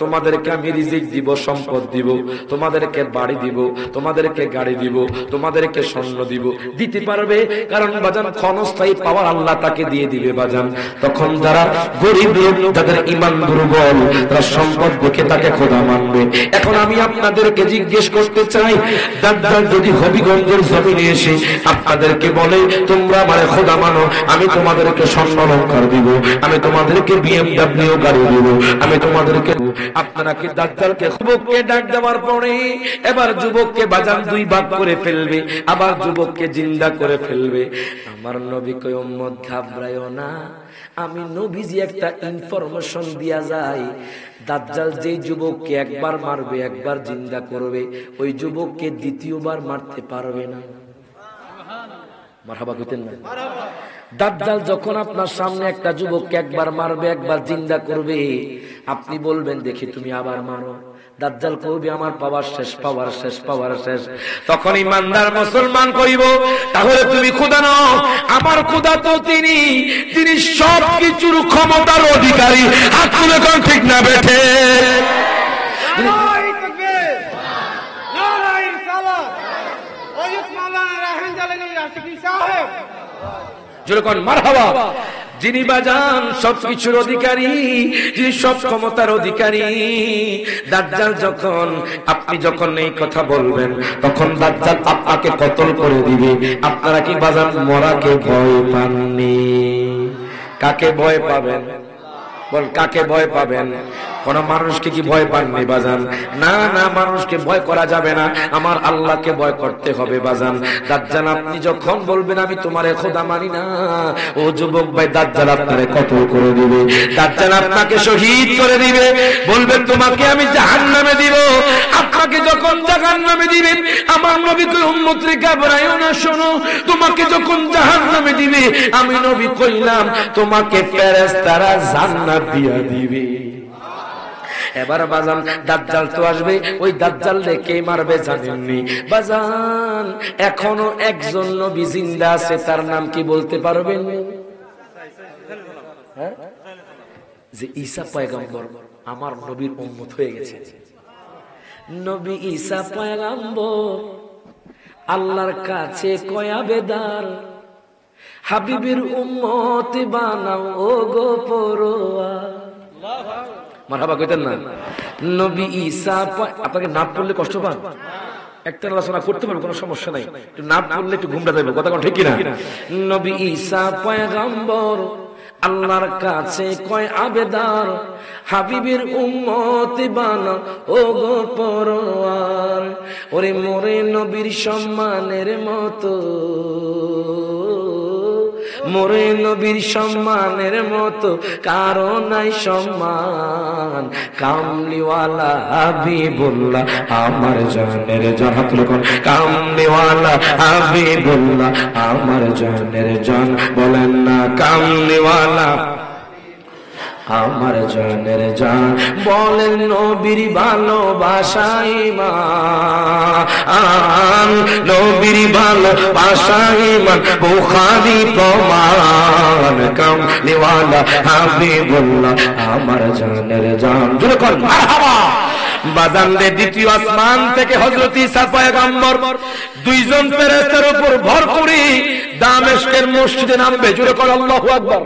A: তোমাদেরকে আমি রিজিক দিব, সম্পদ দিব, তোমাদেরকে বাড়ি দিব, তোমাদেরকে গাড়ি দিব, তোমাদেরকে স্বর্ণ দিব। দিতে পারবে, কারণ বাজান ক্ষণস্থায়ী পাওয়ার আল্লাহ তাকে দিয়ে দিবে বাজান। তখন যারা গরিব লোক, যাদের ঈমান দুর্বল, তারা সম্পদ দেখে তাকে খোদা মানবে। এখন আমি আপনাদেরকে জিজ্ঞেস করতে চাই, দাজ্জাল যদি হবিগঞ্জের জমিনে এসে আপনাদেরকে বলে তোমরা আমার খোদা মানো, আমি তোমাদেরকে স্বর্ণ অলংকার দিব, আমি তোমাদেরকে BMW গাড়ি দিব, আমি তোমাদেরকে, আপনারা কি দাজ্জালকে যুবককে ডাক দেওয়ার পরে এবার যুবককে বাজান 2 ভাগ করে ফেলবে, আবার যুবককে জিন্দা করে ফেলবে? আমার নবী কয় উম্মত ঘাবড়ায়ো না, আমি নবীজি একটা ইনফরমেশন দিয়া যাই। দাজ্জাল যেই যুবককে একবার মারবে, একবার জিন্দা করবে, ওই যুবককে দ্বিতীয়বার মারতে পারবে না। মারহাবা কইতেন না? দাজ্জাল যখন আপনার সামনে একটা যুবককে একবার মারবে, একবার জিন্দা করবে, আপনি বলবেন দেখি তুমি আবার মারো। দাজ্জাল কইবে আমার পাওয়ার শেষ, পাওয়ার শেষ, পাওয়ার শেষ। তখন ইমানদার মুসলমান কইব তাহলে তুমি খোদা নও, আমার খোদা তো তিনি, যিনি সবকিছুর ক্ষমতার অধিকারী। হাত তুলে কোন ঠিক না বেঠে? মারহাবা। যিনি বাজান সবকিছুর অধিকারী, যিনি সব ক্ষমতার অধিকারী। দাজ্জাল যখন, আপনি যখন এই কথা বলবেন, তখন দাজ্জাল আপনাকে কতল করে দিবে। আপনারা কি বাজান মরাকে ভয় পাননি? কাকে ভয় পাবেন? বল, কাকে ভয় পাবেন? কোন মানুষকে কি ভয় পাননি বাজান? না না, মানুষকে ভয় করা যাবে না, আমার আল্লাহকে ভয় করতে হবে বাজান। দাজ্জাল আপনি যখন বলবেন আমি তোমারে খোদা মানি না, ও যুবক ভাই, দাজ্জাল আপনারে কতল করে দিবে, দাজ্জাল আপনাকে শহীদ করে দিবে। বলবেন তোমাকে আমি জাহান্নামে দিব। আপনাকে যখন জাহান্নামে দিবেন, আমার নবী কই উম্মত রে ঘাবড়ায়ো না, শোনো, তোমাকে যখন জাহান্নামে দিবে, আমি নবী কইলাম তোমাকে ফেরেশতারা জান্নাত দিয়া দিবে। এবার বাজান দাজ্জাল তো আসবে, ওই দাজ্জাল কে মারবে জানেননি বাজান? এখনো একজন নবী জিন্দা আছে, তার নাম কি বলতে পারবেন? যে ঈসা পয়গম্বর আমার নবীর উম্মত হয়ে গেছে। নবী ঈসা পয়গম্বর আল্লাহর কাছে কয়া বেদার, হাবিবের উম্মত বানাও ও গো পরোয়ার। মারহাবা কইতেন না? নবী ঈসা, আপনাকে নাম পড়লে কষ্ট পান? একটা আলোচনা করতে পারবো, কোনো সমস্যা নাই, একটু নাম পড়লে একটু ঘুমটা যাবে, কথা কোন ঠিক কিনা? নবী ঈসা পয়গম্বর আল্লাহর কাছে কয় আবেদার, হাবিবের উম্মত বানাও ও গো পরোয়ার। ওরে মোরে নবীর সম্মানের মতো, মোরে নবীর সম্মানের মতো কারো নাই সম্মান। কামলিওয়ালা হাবিবুল্লাহ আমার জানের জান, হাত তুলে কোন কামলিওয়ালা হাবিবুল্লাহ আমার জানের জান, বলেন না কামলিওয়ালা আমার জানের জান। বলেন নবীর ভালোবাসা ঈমান, নবীর ভালোবাসা ঈমান, বুখারী প্রমাণ। কামলিওয়ালা হাবিবুল্লাহ আমার জানের জান, জোরে কর মারহাবা। বাজানরে দ্বিতীয় আসমান থেকে হযরত ঈসা পয়গম্বর দুইজন ফেরেশতার উপর ভর করে দামেস্কের মসজিদে নামবে, জোরে কর আল্লাহু আকবার।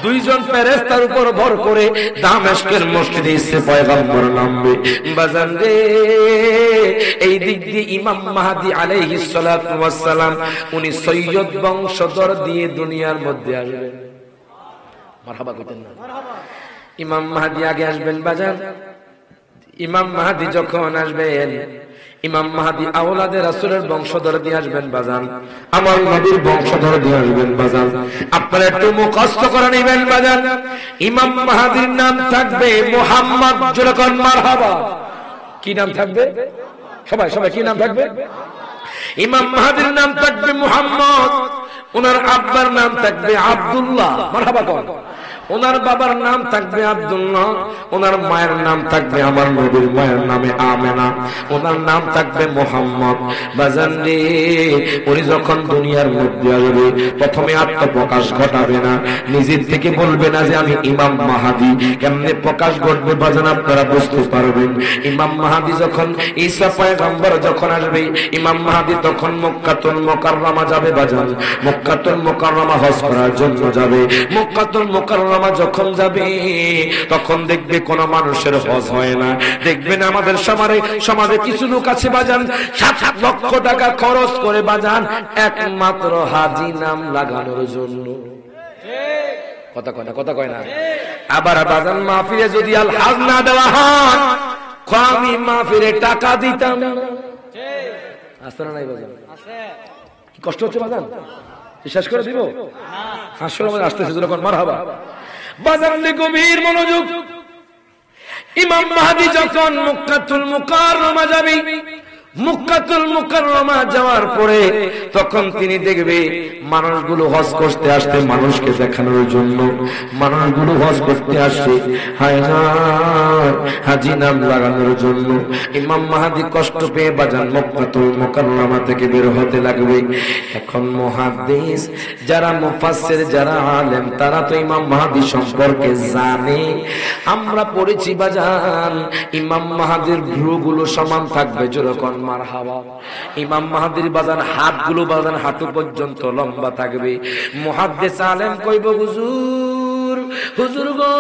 A: দুইজন ফেরেশতার উপর ভর করে দামেস্কের মসজিদে ঈসা পয়গম্বর নামবে। বাজান রে, এই দিক দিয়ে ইমাম মাহদী আলাইহিস সালাতু ওয়াস সালাম উনি সৈয়দ বংশধর দিয়ে দুনিয়ার মধ্যে আসবেন। মারহাবা কইতেন না? ইমাম মাহদী আগে আসবেন বাজান। ইমাম মাহদী যখন আসবেন, ইমাম মাহদী আওলাদে রাসূলের বংশধর দিয়ে আসবেন বাজান, আমার নবীর বংশধর দিয়ে আসবেন বাজান। আপনারা একটু মুখস্থ করে নেবেন বাজান। ইমাম মাহদীর নাম থাকবে মুহাম্মদ, জোরে কোন মারহাবা। কি নাম থাকবে? সবাই সবাই কি নাম থাকবে? ইমাম মাহদীর নাম থাকবে মুহাম্মদ, ওনার আব্বার নাম থাকবে আব্দুল্লাহ, মারহাবা কোন। ওনার বাবার নাম থাকবে আব্দুল্লাহ, ওনার মায়ের নাম থাকবে আমার নবীর মায়ের নামে আমেনা, ওনার নাম থাকবে মুহাম্মদ। বাজান রে, উনি যখন দুনিয়ার মধ্যে আসবে প্রথমে আত্মপ্রকাশ ঘটাবে না, নিজের থেকে বলবে না যে আমি ইমাম মাহদী। কেমনে প্রকাশ ঘটবে বাজান আপনারা বুঝতে পারবেন। ইমাম মাহদী যখন ঈসা পয়গম্বর যখন আসবে, ইমাম মাহদী তখন মক্কাতুল মুকাররমা যাবে বাজান। মক্কাতুল মুকাররমা হজ করার জন্য যাবে। মক্কাতুল মুকাররমা যখন যাবে তখন দেখবে কোন মানুষের হজ হয় না। দেখবেন আমাদের সমাজে কিছু লোক আছে বাজান 7 লক্ষ টাকা খরচ করে বাজান একমাত্র হাজি নাম লাগানোর জন্য। কথা কয় না? আবার বাজান মাহফিলে যদি আল হাজ না দেওয়া হয়, আমি মাহফিলে টাকা দিতাম না। আছে না নাই বাজান? কি কষ্ট হচ্ছে বাজান? শেষ করে দিব? হাসর আমাদের আসতেছে, যখন মারহাবা। বাজারে গভীর মনোযোগ। ইমাম মাহদী যখন মক্কাতুল মুকাররমা যাবে, মক্কাতুল মুকাররমা যাওয়ার পরে তখন তিনি দেখবে মানুষগুলো হজ করতে আসছে, মানুষকে দেখানোর জন্য মানুষগুলো হজ করতে আসছে হায় হায় হাজি নাম লাগানোর জন্য। ইমাম মাহদী কষ্ট পেয়ে বাজান মক্কাতুল মুকাররমা থেকে বের হতে লাগবে। এখন মুহাদ্দিস যারা মুফাসসির যারা আলেম তারা তো ইমাম মাহদী সম্পর্কে জানে। আমরা পড়েছি বাজান ইমাম মাহদীর ভ্রুগুলো সমান থাকবে, যেরকম মারহাবা। ইমাম মাহদীর বাজান হাতগুলো বাজান হাঁটু পর্যন্ত লম্বা থাকবে। মুহাদ্দিস আলেম কইব হুজুর হুজুর গো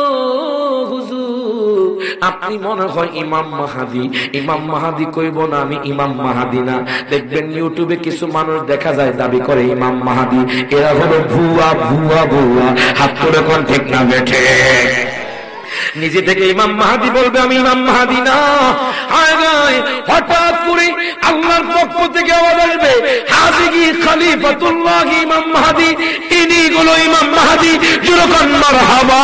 A: হুজুর আপনি মনে হয় ইমাম মাহদী। ইমাম মাহদী কইব না আমি ইমাম মাহদী না। দেখবেন ইউটিউবে কিছু মানুষ দেখা যায় দাবি করে ইমাম মাহদী, এরা হলো ভুয়া ভুয়া ভুয়া। হাত করে কোন ঠিক না বেঠে নিজে থেকে ইমাম মাহদী বলবে আমি ইমাম মাহদী না। হঠাৎ করে আল্লাহর পক্ষ থেকে আওয়াজ আসবে হাজিগি খলিফাতুল্লাহ ইমাম মাহদী, ইনি হলো ইমাম মাহদী। যেরকম মারহাবা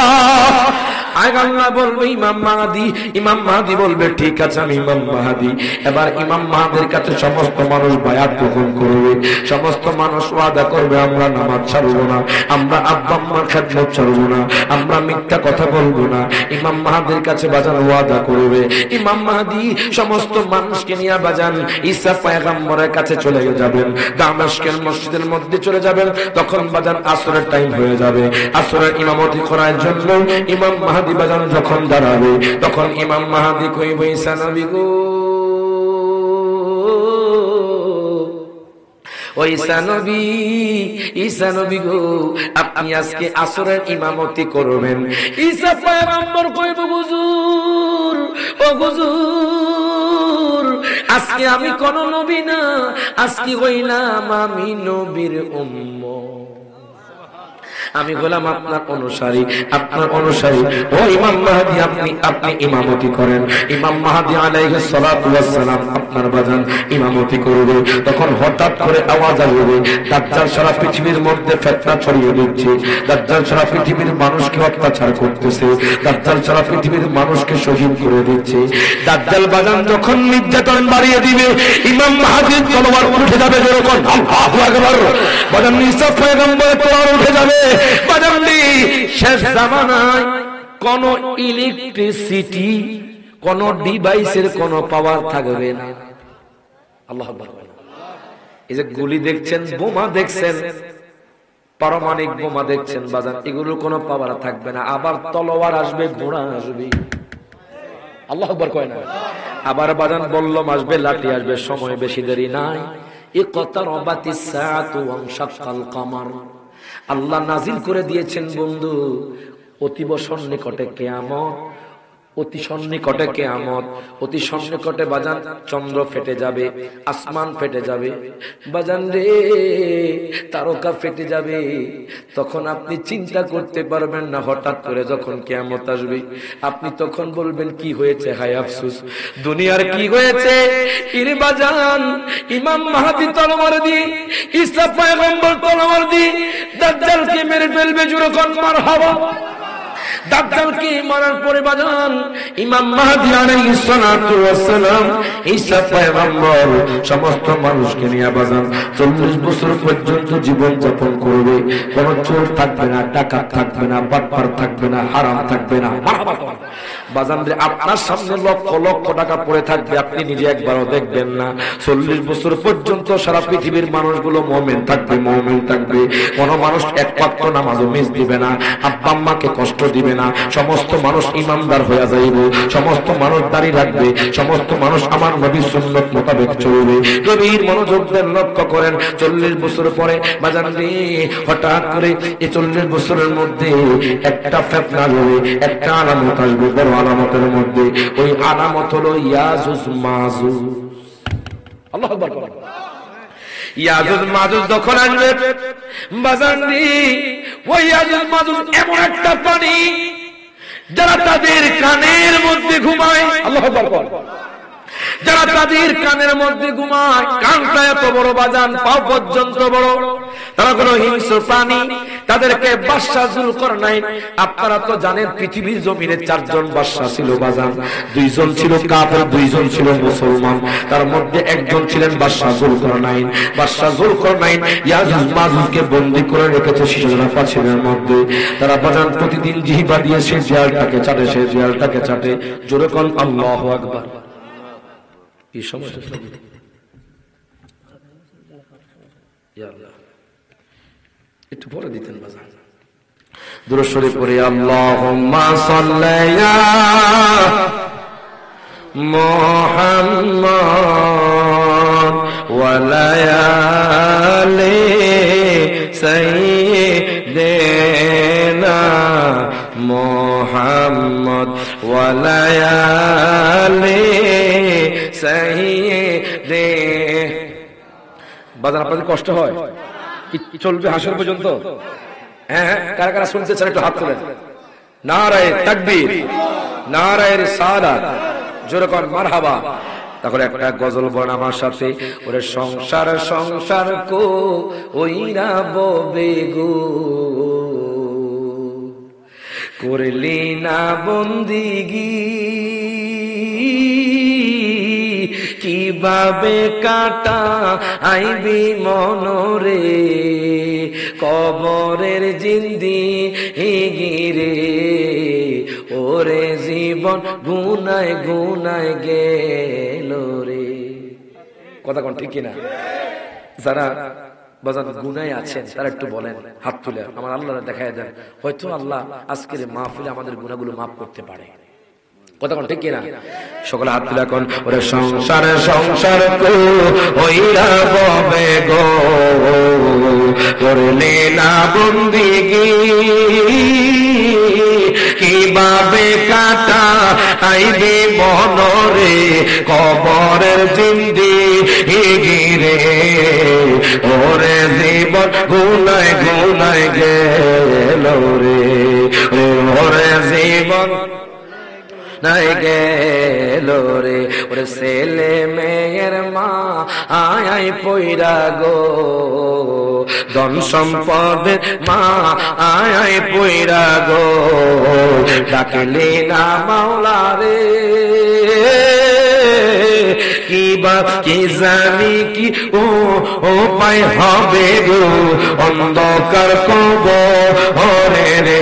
A: আগে আল্লাহ বলবে ইমাম মাহদি, ইমাম মাহদি বলবে ঠিক আছে আমি ইমাম মাহদি। এবার ইমাম মাহদির কাছে সমস্ত মানুষ বায়াত গ্রহণ করবে, সমস্ত মানুষ ওয়াদা করবে আমরা নামাজ ছাড়বো না, আমরা আব্বা আম্মার খেদমত ছাড়বো না, আমরা মিথ্যা কথা বলবো না। ইমাম মাহদির কাছে বাজান ওয়াদা করবে। ইমাম মাহদি সমস্ত মানুষকে নিয়ে বাজান ঈসা পয়গম্বরের কাছে চলে যাবেন, দামেস্কের মসজিদের মধ্যে চলে যাবেন। তখন বাজান আসরের টাইম হয়ে যাবে, আসরের ইমামতি করার জন্য ইমাম মাহদি বাজান যখন দাঁড়াবে, তখন ইমাম মাহদি কইবে ঈসা নবী গো, ও ঈসা নবী, ঈসা নবী গো, আপনি আজকে আসরের ইমামতি করবেন। ঈসা পয়গম্বর কইব হুজুর, ও হুজুর, আজকে আমি কোন নবী না, আজকে হইলাম আমি নবীর উম্মত, আমি হলাম আপনার অনুসারী, আপনার অনুসারী। ও ইমাম মাহদি আপনি ইমামতি করেন। ইমাম মাহদি আলাইহিস সালাতু ওয়াস সালাম আপনার বাজান ইমামতি করবে। তখন হঠাৎ করে আওয়াজ আসবে, দাজ্জাল সারা পৃথিবীর মধ্যে ফিতনা ছড়িয়ে দিচ্ছে, দাজ্জাল সারা পৃথিবীর মানুষকে অত্যাচার করতেছে, দাজ্জাল সারা পৃথিবীর মানুষকে শহীদ করে দিচ্ছে। দাজ্জাল বাজান যখন নির্যাতন বাড়িয়ে দিবে, ইমাম মাহদির তলোয়ার উঠে যাবে, যেরকম আল্লাহু আকবার, বাজান ঈসা পয়গম্বরের তলোয়ার উঠে যাবে। শেষ জামানায় কোন ইলেকট্রিসিটি, কোন ডিভাইসের কোন পাওয়ার থাকবে না। আল্লাহু আকবার। এই যে গুলি দেখছেন, বোমা দেখছেন, পারমাণবিক বোমা দেখছেন বাজান, এগুলোর কোনো পাওয়ার থাকবে না। আবার তলোয়ার আসবে, ঘোড়া আসবে, আল্লাহু আকবার কয় না। আবার বাজান বল্লম আসবে, লাঠি আসবে, সময় বেশি দেরি নাই। ইকতারাবাতিস সাআতু ওয়ানশাক্কাল কমার। আল্লাহ নাজিল করে দিয়েছেন বন্ধু, অতীব সন্নিকটে কিয়ামত, অতি সন্নিকটে কিয়ামত, অতি সন্নিকটে বাজান চন্দ্র ফেটে যাবে, আসমান ফেটে যাবে বাজান রে, তারকা ফেটে যাবে। তখন আপনি চিন্তা করতে পারবেন না, হঠাৎ করে যখন কিয়ামত আসবে আপনি তখন বলবেন কি হয়েছে, হায় আফসোস, দুনিয়ার কি হয়েছে। ইরে বাজান ইমাম মাহদি তলোয়ার দিয়ে, ঈসা পয়গম্বর তলোয়ার দিয়ে দাজ্জালকে মেরে ফেলবে, জোরে কোন মারহাবা। দাজ্জালকে মারার পরে বাজান ইমাম মাহদি আলাইহিস সালাতু ওয়াস সালাম ঈসা পয়গম্বর সমস্ত মানুষকে নিয়ে বাজান 40 বছর পর্যন্ত জীবন যাপন করবে। কোন চোর থাকবে না, ডাকাত থাকবে না, বাটপার থাকবে না, হারাম থাকবে না। বাজান রে আপনার সামনে লক্ষ লক্ষ টাকা পড়ে থাকবে, আপনি নিজে একবারও দেখবেন না। 40 বছর পর্যন্ত সারা পৃথিবীর মানুষগুলো মুমিন থাকবে, মুমিন থাকবে। কোন মানুষ এক ওয়াক্ত নামাজও মিস দিবে না, আব্বা আম্মাকে কষ্ট দিবে না, সমস্ত মানুষ ইমানদার হয়ে যাইবে, সমস্ত মানুষ দাঁড়িয়ে রাখবে, সমস্ত মানুষ আমার নবীর সুন্নাত মোতাবেক চলবে। গভীর মনোযোগ দেন, লক্ষ্য করেন। 40 বছর পরে বাজান রে হঠাৎ করে এই 40 বছরের মধ্যে একটা ফিতনা হবে, একটা আলামত আসবে, বড় আলামতের মধ্যে ওই আলামত হলো ইয়াজুজ মাজুজ। আল্লাহু আকবার। ইয়াজুজ মাজুজ যখন আসবে বাজান রে, ওই ইয়াজুজ মাজুজ এমন একটা প্রাণী যারা তাদের কানের মধ্যে ঘুমায়। আল্লাহু আকবার। যারা তাদের কানের মধ্যে ঘুমায়, কানটা এত বড় বাজান, পা পর্যন্ত বড়, তারা কোনো হিংস্র প্রাণী। তাদেরকে বাদশা যুলকারনাইন, আপনারা তো জানেন পৃথিবীর জমিনে 4 জন বাদশা ছিল বাজান, 2 জন ছিল কাফের, 2 জন ছিল মুসলমান। তার মধ্যে একজন ছিলেন বাদশা যুলকারনাইন। বাদশা যুলকারনাইন ইয়াজুজ মাজুজকে বন্দী করে রেখেছে শিশুরা পাচিলের মধ্যে। তারা বাজান প্রতিদিন জিহ্বা দিয়ে সে জিয়ালটাকে চাটে, সে জিয়ালটাকে চাটে। জোরে কোন আল্লাহু আকবার। এই সমস্যা একটু পরে দিতেন বাজান। দুরূদ শরীফ পড়ে আল্লাহুম্মা সাল্লি ইয়া মুহাম্মদ ওয়া লায়ালি সাইয়্যিদিনা মুহাম্মদ ওয়া লায়ালি সাইয়্যিদি। বাজান আপনাদের কষ্ট হয় কি চলবে হাসর পর্যন্ত? হ্যাঁ, কারা কারা শুনতে চান একটু হাত তোলেন। নারায়ে তাকবীর, নারায়ে রিসালাত, জোরে কোন মারহাবা। তারপরে একটা গজল বলেন আমার সাথে, ওরে সংসার সংসার কো ওইরা ববে গো, করলি না বন্দিগি কিভাবে কাটা আইবি মনরে কবরের জিন্দেগি রে ওরে জীবন গুনায় গুনায় গেল রে। কথা কোন ঠিক কিনা? যারা বাজার গুনায় আছেন তারা একটু বলেন, হাত তুলে আমার আল্লাহরা দেখায় দেন, হয়তো আল্লাহ আজকের মাহফিলে আমাদের গুনাহগুলো মাফ করতে পারে। কথা কোন ঠিক কিনা? সকলে হাত তুলে কোন ওরে সংসারে সংসার কো হইরা ববে গো করলে না বন্দিগি কিভাবে কাটা আইবি মনরে কবরের জিন্দেগি রে ওরে জীবন গুনায় গুনায় গেল রে ওরে জীবন নাই গেল রে ওরে ছেলে মেয়ের মা আয় পয়রা গো ধন সম্পদের মা আয় পয়রা গো ডাকলে না মাওলা রে কিবা কি জানি কি ও পায় হবে গো অন্ধকার কবরে রে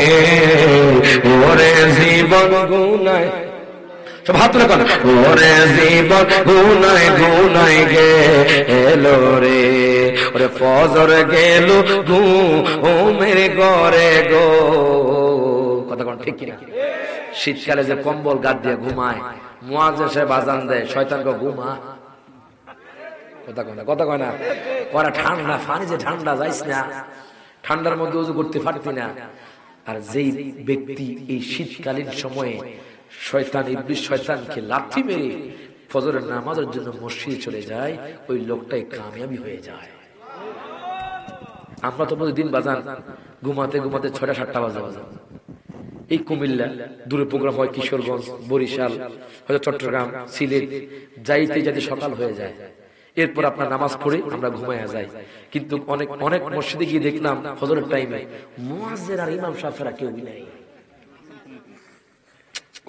A: ওরে জীবন গুনায় সব হাত তুলে কর ওরে জীবন গুনায় গুনায় গেল রে ওরে ফজর গেল ঘুমের ঘরে গো। কথা কোন ঠিক কিনা? শীতকালে যে কম্বল গাদ দিয়ে ঘুমায় মুয়াজ্জিন সাহেব আযান দেয় শয়তানকে ঘুমা। কথা কয় না? কথা কয় না? করা ঠান্ডা পানি যে ঠান্ডা যাইস না, ঠান্ডার মধ্যে ওযু করতে পারতি না। আর যেই ব্যক্তি এই শীতকালীন সময়ে শয়তান ইবলিস শয়তানকে লাথি মেরে ফজরের নামাজের জন্য মসজিদে চলে যায়, ওই লোকটাই কামিয়াবি হয়ে যায়। আমরা তো প্রতিদিন বাজান ঘুমাতে ঘুমাতে 6টা 7টা বাজে বাজান। এই কুমিল্লা দূরে প্রোগ্রাম হয়, কিশোরগঞ্জ, বরিশাল, হয়তো চট্টগ্রাম, সিলেট, যাইতে যাইতে সকাল হয়ে যায়। এরপর আপনার নামাজ পড়ে আমরা ঘুমাইয়া যাই। কিন্তু অনেক অনেক মসজিদে গিয়ে দেখলাম ফজরের টাইমে মুয়াজ্জিন আর ইমাম সাহেবরা কেউ নাই।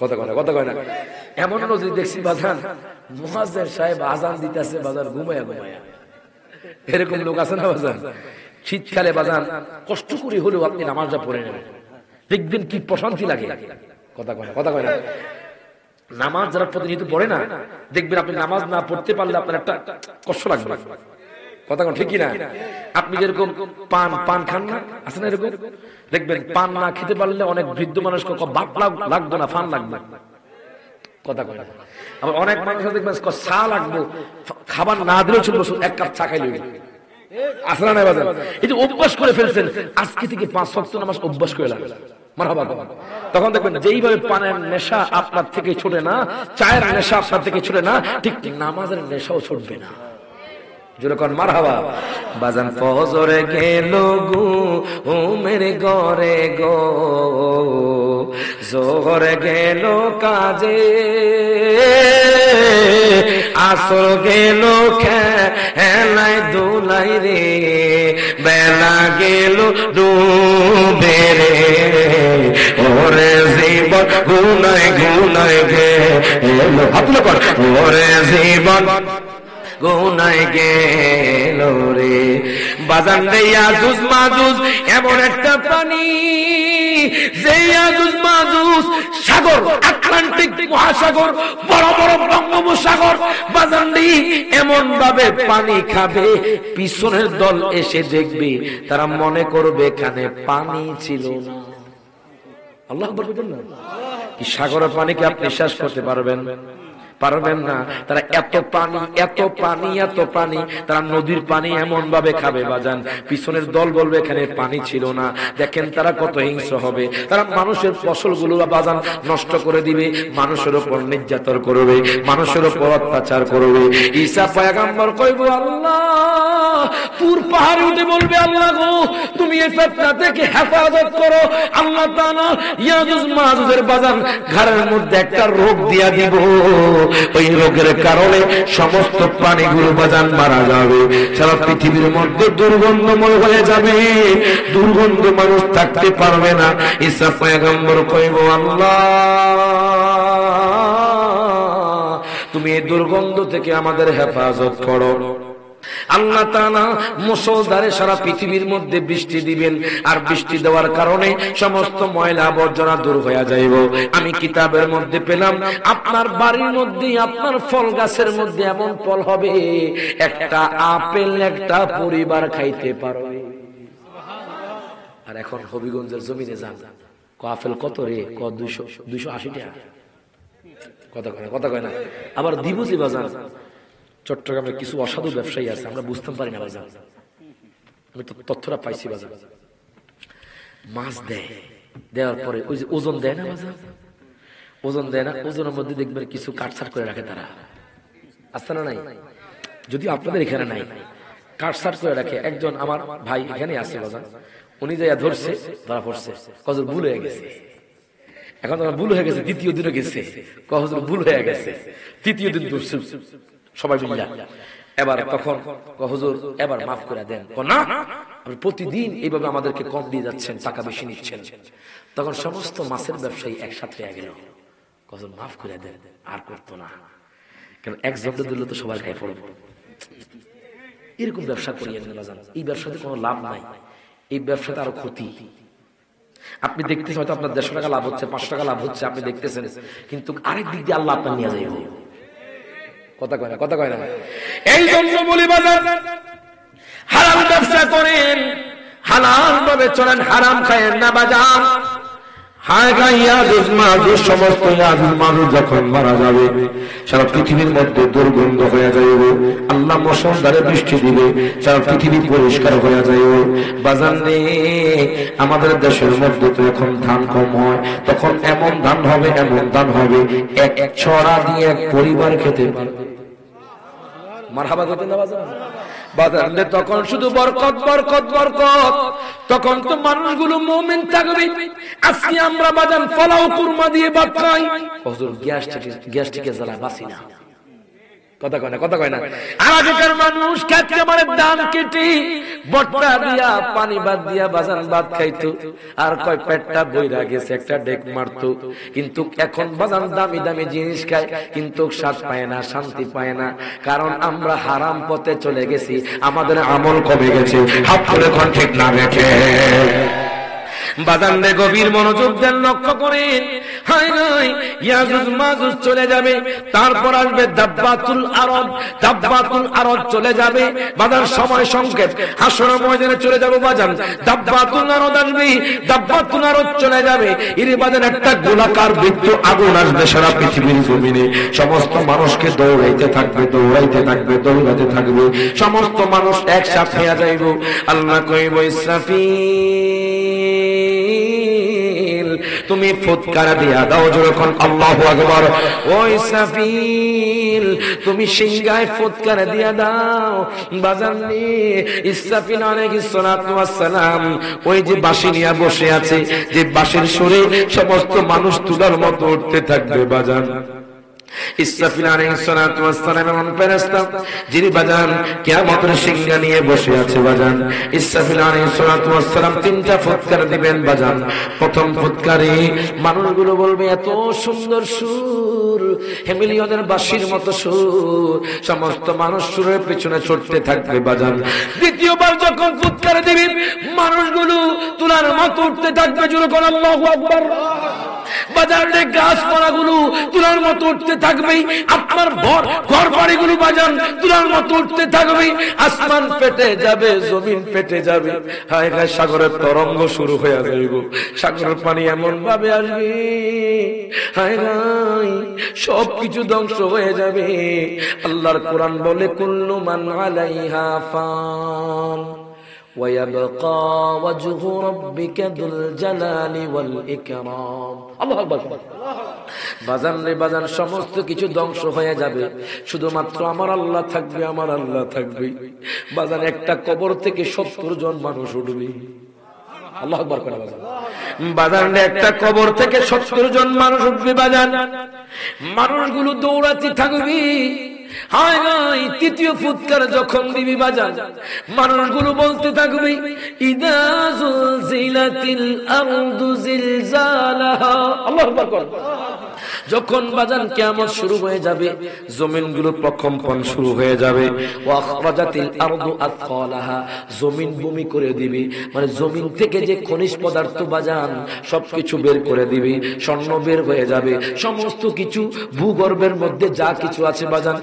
A: কথা কয় না? কথা কয় না? এমন নজির দেখছি বাজান মুয়াজ্জিন সাহেব আযান দিতেছে বাজান ঘুমাইয়া ঘুমাইয়া। এরকম লোক আছে না বাজান? শীতকালে বাজান কষ্ট করে হলেও আপনি নামাজটা পড়ে নেবেন, দেখবেন কি প্রশান্তি লাগে। কথা কয় না? কথা কয় না? নামাজ যারা প্রতিনিয়ত পড়ে না, দেখবেন আপনি নামাজ না পড়তে পারলে আপনার একটা কষ্ট লাগবে। কথা কোন ঠিক কিনা? আপনি যেরকম পান খান না, আছে না এরকম? দেখবেন পান না খেতে পারলে অনেক বৃদ্ধ মানুষকে বাপ লাগতো না, ফান লাগবে। কথা কয় না? আবার অনেক মানুষ দেখবেন চা লাগবে, খাবার না দিলেও চলবে, 1 কাপ চা খাইলে আসলে না বাজার। এই যে অভ্যাস করে ফেলছেন, আজকে থেকে 5 ওয়াক্ত নামাজ অভ্যাস করে লাগবে। মারহাবা। তখন দেখবেন যেইভাবে পানের নেশা আপনার থেকে ছুটে না, চায়ের নেশা আপনার থেকে ছুটে না, ঠিক নামাজের নেশাও ছুটবে না। যেরকম মারহাবা। বাজান ফজরে গেল ঘুমের ঘরে গো জোহরে গেল কাজে আসর গেল খেলায় দুলাই রে বেলা গেল ডুবে রে ওরে জীবন গুনায় গুনায় গেল ওরে জীবন গুনায় গেল রে। বাজান রে ইয়াজুজ মাজুজ এমন একটা প্রাণী, যে ইয়াজুজ মাজুজ সাগর, আটলান্টিক মহাসাগর, বড় বড় বঙ্গোপসাগর, বাজান রে এমন ভাবে পানি খাবে, পিছনের দল এসে দেখবে, তারা মনে করবে এখানে পানি ছিল না। আল্লাহু আকবার বলবেন না? কি সাগরের পানিকে আপনি বিশ্বাস করতে পারবেন? পারবেন না। তারা এত পানি এত পানি এত পানি, তারা নদীর পানি এমন ভাবে খাবে বাজান, পিছনের দল বলবে এখানে পানি ছিল না। দেখেন তারা কত হিংস্র হবে। তারা মানুষের ফসলগুলো বাজান নষ্ট করে দিবে, মানুষের উপর নির্যাতন করবে, মানুষের উপর অত্যাচার করবে। ঈসা পয়গম্বর কইবো, আল্লাহ তুর পাহাড়ে উঠে বলবে আল্লাহ গো তুমি এই ফিতনা থেকে হেফাজত করো। আল্লাহ তাআলা ইয়াজুজ মাজুজের বাজান ঘরের মধ্যে একটা রোগ দিয়া দিব, ওই রোগের কারণে সমস্ত প্রাণীগুলো বাজান মারা যাবে, সারা পৃথিবীর মধ্যে দুর্গন্ধময় হয়ে যাবে, দুর্গন্ধ মানুষ থাকতে পারবে না। ঈসা পয়গম্বর কইব আল্লাহ তুমি এই দুর্গন্ধ থেকে আমাদের হেফাজত করো। আল্লাহ তাআলা মুষলধারে সারা পৃথিবীর মধ্যে বৃষ্টি দিবেন, আর বৃষ্টি দেওয়ার কারণে সমস্ত ময়লা আবর্জনা দূর হয়ে যাইব। আমি কিতাবের মধ্যে পেলাম আপনার বাড়ির মধ্যে আপনার ফল গাছের মধ্যে এমন ফল হবে একটা আপেল একটা পরিবার খাইতে পারবে। আর এখন হবিগঞ্জের জমিনে যান, আপেল কত রে? 280 টাকা। কথা কয় না। আবার দিবসি বাজার চট্টগ্রামের কিছু অসাধু ব্যবসায়ী আছে, আমরা বুঝতে পারি না বাজার, আমি তো তথ্যটা পাইছি বাজার। মাছ দেয়, দেওয়ার পরে ওই যে ওজন দেয় না বাজার, ওজন দেয় না, ওজনের মধ্যে দেখবেন কিছু কাটছাট করে রাখে তারা, আছে না নাই? যদি আপনাদের এখানে নাই, কাটছাট করে রাখে। একজন আমার ভাই এখানে আছে বাজার, উনি যাইয়া ধরছে, ধরা পড়ছে, কজর ভুল হয়ে গেছে। এখন তোমার ভুল হয়ে গেছে, দ্বিতীয় দিনও গেছে, কজর ভুল হয়ে গেছে, তৃতীয় দিন ধরছে সবাই মিলে। এবার তখন হুজুর এবার মাফ করে দেন, না আপনি প্রতিদিন এইভাবে আমাদেরকে কম দিয়ে যাচ্ছেন, টাকা বেশি নিচ্ছেন। তখন সমস্ত মাছের ব্যবসায়ী একসাথে হয়ে গেল, হুজুর মাফ করে দেন, আর করতো না, কারণ একজন দিলে তো সবাই খাই পড়ব। এরকম ব্যবসা করিয়েন না জান, এই ব্যবসাতে কোনো লাভ নাই, এই ব্যবসাতে আরো ক্ষতি। আপনি দেখতেছেন হয়তো আপনার 150 টাকা লাভ হচ্ছে, 5 টাকা লাভ হচ্ছে, আপনি দেখতেছেন, কিন্তু আরেক দিক দিয়ে আল্লাহ আপনার নিয়ে যাইব। কথা কয় না। এই জন্য বলি বাজার হালাল ব্যবসা করেন, হালাল ভাবে চলেন, হারাম খায়েন না বাজার। সমস্ত মানুষ যখন মারা যাবে সারা পৃথিবীর মধ্যে দুর্গন্ধ হয়ে যাইবে, আল্লাহ মুষলধারে বৃষ্টি দিবে, সারা পৃথিবী পরিষ্কার হয়ে যাইবে। বাজার নেই আমাদের দেশের মধ্যে তো এখন ধান কম হয়, তখন এমন ধান হবে, এমন ধান হবে এক ছড়া দিয়ে এক পরিবার খেতে পারবে। মারহাবা করতে না বাজার, বাজারে তখন শুধু বরকত বরকত বরকত। তখন তো মানুষগুলো মুমিন থাকবে। আজকে আমরা বাজান পোলাও কুরমা দিয়ে ভাত খাই, হুজুর গ্যাস্ট্রিকে জ্বালা বাঁচি না। কথা কয় না। আর আগেকার মানুষ একেবারে ধান কেটে বট্টা দিয়া পানি বাদ দিয়া বাজান ভাত খাইতো, আর কয় পেটটা বইরা গেছে একটা ডেক মারতো। কিন্তু এখন বাজান দামি দামি জিনিস খায়, কিন্তু স্বাদ পায় না, শান্তি পায় না, কারণ আমরা হারাম পথে চলে গেছি, আমাদের আমল কমে গেছে। হাত ধরে কোন ঠিক না রেখে বাজারে গভীর মনোযোগ দেন, লক্ষ্য করেন। হায় হায় ইয়াজুজ মাজুজ চলে যাবে, তারপর আসবে দাব্বাতুল আরব, দাব্বাতুল আরব চলে যাবে। বাজার সময় সংক্ষেপ, হাসরের ময়দানে চলে যাবে বাজান, দাব্বাতুল আরব আসবে, দাব্বাতুল আরব চলে যাবে। এর বাজার একটা গোলাকার বৃত্ত আগুন আসবে সারা পৃথিবীর জমিনে, সমস্ত মানুষকে দৌড়াইতে থাকবে, দৌড়াইতে থাকবে, দৌড়াইতে থাকবে, সমস্ত মানুষ একসাথে হয়ে যাইব। আল্লাহ কইব ইসরাফিল তুমি ফুৎকার দিয়া দাও, যখন আল্লাহু আকবার। ও ইসরাফিল তুমি সিংহায় ফুৎকার দিয়া দাও। বাজারে ইসরাফিল আলাইহিস সালাতু ওয়াস সালাম ওই যে বাঁশি নিয়ে বসে আছে, যে বাঁশির সুরে সমস্ত মানুষ তুলার মতো উঠতে থাকবে বাজান। ইসরাফিল আলাইহিস সালাতু ওয়াস সালাম এমন ফেরেশতা যিনি বাজান কিয়ামতের সিংহা নিয়ে বসে আছে বাজান। ইসরাফিল আলাইহিস সালাতু ওয়াস সালাম 3টা ফুৎকার দিবেন বাজান। প্রথম ফুৎকারে মানুষগুলো বলবে এত সুন্দর সুর, হেমিলিয়নের বাঁশির মতো সুর, সমস্ত মানুষ সুরের পিছনে ছুটতে থাকবে বাজান। দ্বিতীয়বার যখন ফুৎকার দিবে মানুষগুলো তুলার মতো উঠতে থাকবে, জোরে কোন আল্লাহু আকবার। বাজারে গাছপালাগুলো তুলার মতো উঠতে থাকবে, আপনার ঘর বাড়িগুলো বাজান তুলার মতো উঠতে থাকবে, আসমান ফেটে যাবে, জমিন ফেটে যাবে। হায় হায় সাগরের তরঙ্গ শুরু হয়ে যাবে, সাগরের পানি এমন ভাবে আসবে, হায় হায় সবকিছু ধ্বংস হয়ে যাবে। আল্লাহর কোরআন বলে কুল্লু মান আলাইহা ফান ويبقى وجه ربك ذو الجلال والإكرام الله أكبر বাজান রে বাজান সমস্ত কিছু ধ্বংস হয়ে যাবে শুধুমাত্র আমার আল্লাহ থাকবে আমার আল্লাহ থাকবে বাজান একটা কবর থেকে 70 জন মানুষ উঠবে আল্লাহু আকবার করে বাজান বাজান একটা কবর থেকে 70 জন মানুষ উঠবে বাজান মানুষগুলো দৌড়াতে থাকবে হায় হায় তৃতীয় ফুৎকার যখন দিবি বাজান মানুষগুলো বলতে থাকবে ইদা যুলজিলাতিল আরদু জিলজালাহা আল্লাহু আকবার যখন বাজান কিয়ামত শুরু হয়ে যাবে জমিনগুলো প্রকম্পন শুরু হয়ে যাবে ওয়া আখরাজাতিল আরদু আথকালাহা জমিন ভূমি করে দিবে মানে জমিন থেকে যে খনিজ পদার্থ বাজান সবকিছু বের করে দিবে স্বর্ণ বের হয়ে যাবে সমস্ত কিছু ভূগর্ভের মধ্যে যা কিছু আছে বাজান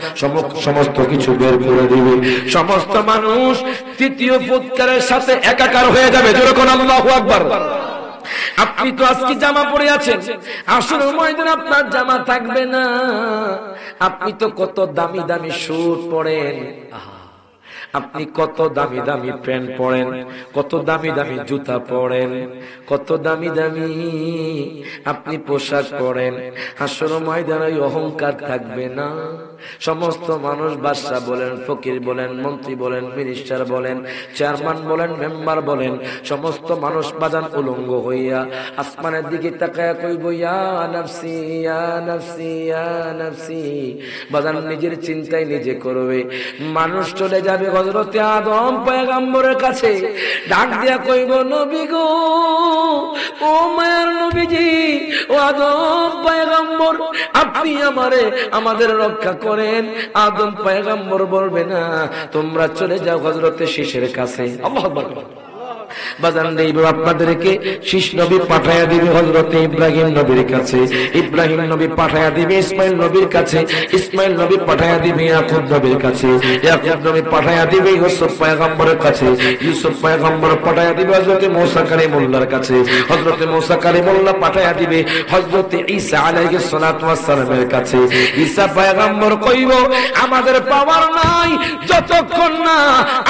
A: সমস্ত কিছু বের করে দিবে সমস্ত মানুষ তৃতীয় ফুৎকারের সাথে একাকার হয়ে যাবে জোরে কোন আল্লাহু আকবার আপনি তো আজকে জামা পরে আছেন আসরের ময়দানে আপনার জামা থাকবে না আপনি তো কত দামি দামি স্যুট পরেন আপনি কত দামি দামি প্যান্ট পরেন কত দামি দামি জুতা পরেন কত দামি দামি আপনি পোশাক পরেন হাসরের ময়দানে অহংকার থাকবে না সমস্ত মানুষ বাদশা বলেন ফকির বলেন মন্ত্রী বলেন মিনিস্টার বলেন চেয়ারম্যান বলেন মেম্বার বলেন সমস্ত মানুষ বাজান উলঙ্গ হইয়া আসমানের দিকে তাকায়া কইব ইয়া নাফসি ইয়া নাফসি ইয়া নাফসি বাজান নিজের চিন্তায় নিজে করবে মানুষ চলে যাবে হযরতে আদম পয়গম্বরের কাছে ডাক দিয়া কইব নবী গো ও মায়ের নবীজি ও আদম পয়গম্বর আপনি আমাদের রক্ষা করেন আদম পয়গম্বর বলবে না তোমরা চলে যাও হযরতে শীষের কাছে আল্লাহু আকবার বাজান দেব আপনাদেরকে শীষ নবী পাঠায়া দিবে হযরতে ইব্রাহিম নবীর কাছে ইব্রাহিম নবী পাঠায়া দিবে ইসমাইল নবীর কাছে ইসমাইল নবী পাঠায়া দিবে ইয়াকুব নবীর কাছে ইয়াকুব নবী পাঠায়া দিবে ইউসুফ পয়গম্বরের কাছে ইউসুফ পয়গম্বর পাঠায়া দিবে হযরতে মুসা কালিমুল্লাহর কাছে হযরতে মুসা কালিমুল্লাহ পাঠায়া দিবে হযরতে ঈসা আলাইহিস সালাতু ওয়াস সালামের কাছে ঈসা পয়গম্বর কইব আমাদের পাওয়ার নাই যতক্ষণ না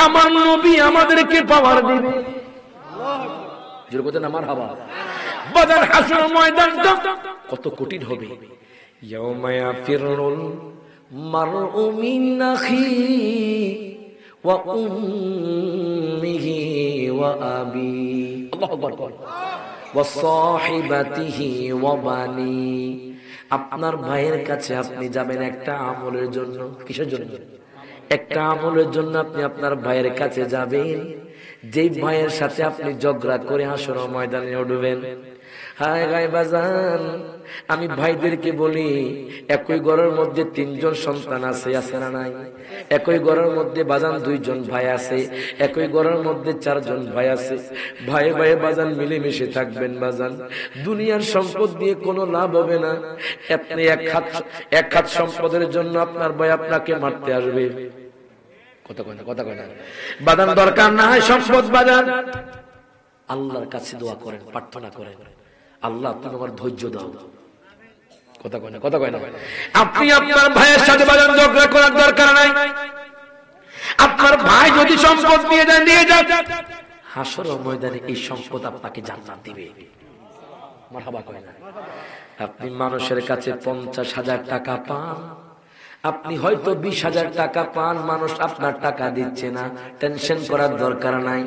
A: আমার নবী আমাদেরকে পাওয়ার দিবে বাজার হাসর ময়দানটা কত কঠিন হবে ইয়াউমা ইয়াফিরুল মারউ মিন আখিহি ওয়া উম্মিহি ওয়া আবি আল্লাহু আকবার ওয়া সাহিবাতিহি ওয়া বানি আপনার ভাইয়ের কাছে আপনি যাবেন একটা আমলের জন্য কিসের জন্য একটা আমলের জন্য আপনি আপনার ভাইয়ের কাছে যাবেন যেই ভাইয়ের সাথে আপনি ঝগড়া করে হাসর ময়দানে উঠবেন হায় গায় বাজান আমি ভাইদেরকে বলি একই ঘরের মধ্যে 3 জন সন্তান আছে না নাই একই ঘরের মধ্যে বাজান 2 জন ভাই আছে একই ঘরের মধ্যে 4 জন ভাই আছে ভাই ভাই বাজান মিলেমিশে থাকবেন বাজান দুনিয়ার সম্পদ দিয়ে কোনো লাভ হবে না আপনি এক হাত সম্পদের জন্য আপনার ভাই আপনাকে মারতে আসবে কথা কয় না বাজান দরকার না হয় সম্পদ বাজান আল্লাহর কাছে দোয়া করেন প্রার্থনা করেন আল্লাহ তুমি আমার ধৈর্য দাও কথা কয় না আপনি আপনার ভাইয়ের সাথে বাজান ঝগড়া করার দরকার নাই আপনার ভাই যদি সম্পদ দিয়ে যান হাসর ময়দানে এই সম্পদ আপনাকে জান্নাত দিবে মারহাবা কয় না আপনি মানুষের কাছে 50,000 টাকা পান আপনি হয়তো 20,000 টাকা পান মানুষ আপনার টাকা দিচ্ছে না টেনশন করার দরকার নাই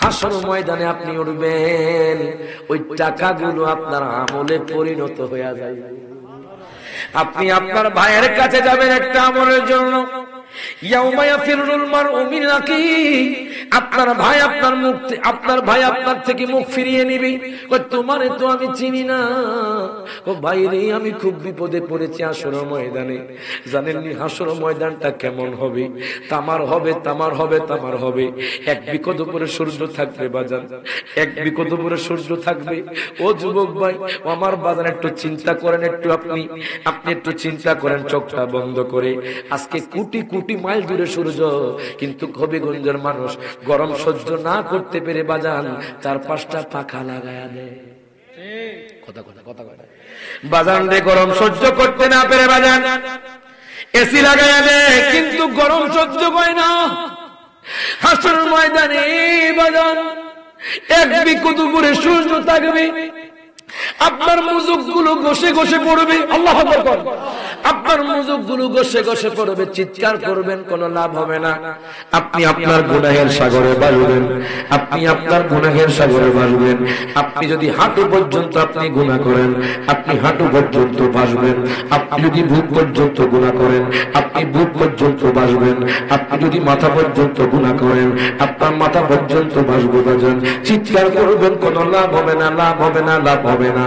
A: হাসর ময়দানে আপনি উঠবেন ওই টাকাগুলো আপনার আমলে পরিণত হয়ে যায় আপনি আপনার ভাইয়ের কাছে যাবেন একটা আমলের জন্য ইয়াউমা ইয়াফিরুল মারউ মিন আখিহি আপনার ভাই আপনার থেকে মুখ ফিরিয়ে নিবি কই তোমারে তো আমি চিনি না ও ভাই রে আমি খুব বিপদে পড়েছি হাসর ময়দানে জানেন নি হাসর ময়দানটা কেমন হবে তামার হবে এক বিকট উপরে সূর্য থাকবে বাজান এক বিকট উপরে সূর্য থাকবে ও যুবক ভাই ও আমার বাজান একটু চিন্তা করেন আপনি একটু চিন্তা করেন চোখটা বন্ধ করে আজকে কোটি মাইল দূরে সূর্য কিন্তু হবিগঞ্জের মানুষ গরম সহ্য না করতে পেরে বাজান 4-5টা পাখা লাগায়া দেয় কথা বাজান রে গরম সহ্য করতে না পেরে বাজান এসি লাগায়া দেয় কিন্তু গরম সহ্য করে না হাসরের ময়দানে বাজান এক বিকুত উপরে সূর্য থাকবে, আপনার মুজুকগুলো ঘষে ঘষে পড়বে। আল্লাহু আকবার। আপনার মুজুকগুলো ঘষে ঘষে পড়বে, চিৎকার করবেন, কোনো লাভ হবে না। আপনি আপনার গুনাহের সাগরে ভাসবেন, আপনি আপনার গুনাহের সাগরে ভাসবেন। আপনি যদি হাঁটু পর্যন্ত আপনি গুনাহ করেন, আপনি হাঁটু পর্যন্ত ভাসবেন। আপনি যদি বুক পর্যন্ত গুনাহ করেন, আপনি বুক পর্যন্ত ভাসবেন। আপনি যদি মাথা পর্যন্ত গুনাহ করেন, আপনার মাথা পর্যন্ত ভাসবে। বাজান চিৎকার করবেন, কোনো লাভ হবে না, লাভ হবে না, লাভ হবে না।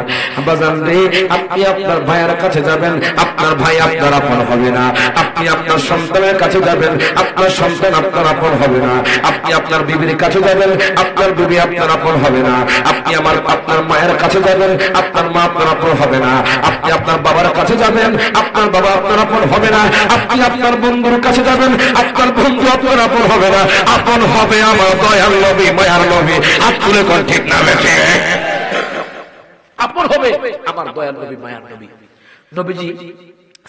A: বাজান রে, আপনি আপনার ভাইয়ের কাছে যাবেন, আপনার ভাই আপনার আপন হবে না। আপনি আপনার সন্তানের কাছে যাবেন, আপনার সন্তান আপনার আপন হবে না। আপনি আপনার বিবির কাছে যাবেন, আপনার বিবি আপনার আপন হবে না। আপনি আপনার মায়ের কাছে যাবেন, আপনার মা আপনার আপন হবে না। আপনি আপনার বাবার কাছে যাবেন, আপনার বাবা আপনার আপন হবে না। আপনি আপনার বন্ধুর কাছে যাবেন, আপনার বন্ধু আপনার আপন হবে না। আপন হবে আমার দয়াল নবী, মায়ার নবী। হাত তুলে কোন ঠিক না বেশি আপন হবে আমার দয়াল নবী, মায়ার নবী। নবীজি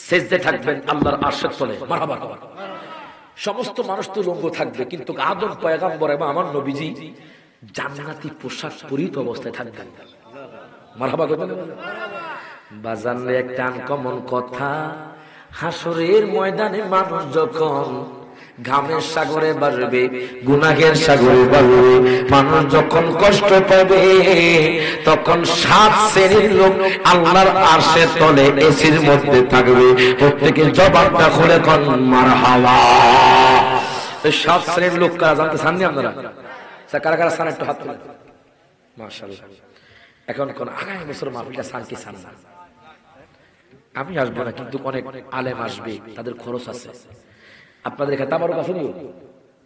A: সেজদে থাকবেন আল্লাহর আরশের তলে। মারহাবা। সমস্ত মানুষ তো রঙ্গ থাকবে, কিন্তু আদম পয়গম্বর এবং আমার নবীজি জান্নাতি পোশাক পরিহিত অবস্থায় থাকবেন। মারহাবা। বাজানলে একটা আনকমন কথা, হাসরের ময়দানে মানুষ যখন ঘামের সাগরে ভাসবে, গুনাহের সাগরে ভাসবে, মানুষ যখন কষ্ট পাবে, তখন 7 শ্রেণীর লোক আল্লাহর আরশের তলে এসির মধ্যে থাকবে। প্রত্যেকে জবাবটা খুলে কোন মারহাবা। এই 7 শ্রেণীর লোক কারা জানতে চাননি আপনারা? কারা কারা চান একটু হাত তুলে। মাশাআল্লাহ। এখন কোন আগামী বছর মাহফিলটা চান কি চান না? আমি আসবো না, কিন্তু অনেক আলেম আসবে, তাদের খরচ আছে। আপনাদের এখানে তাবারুক আছে নি?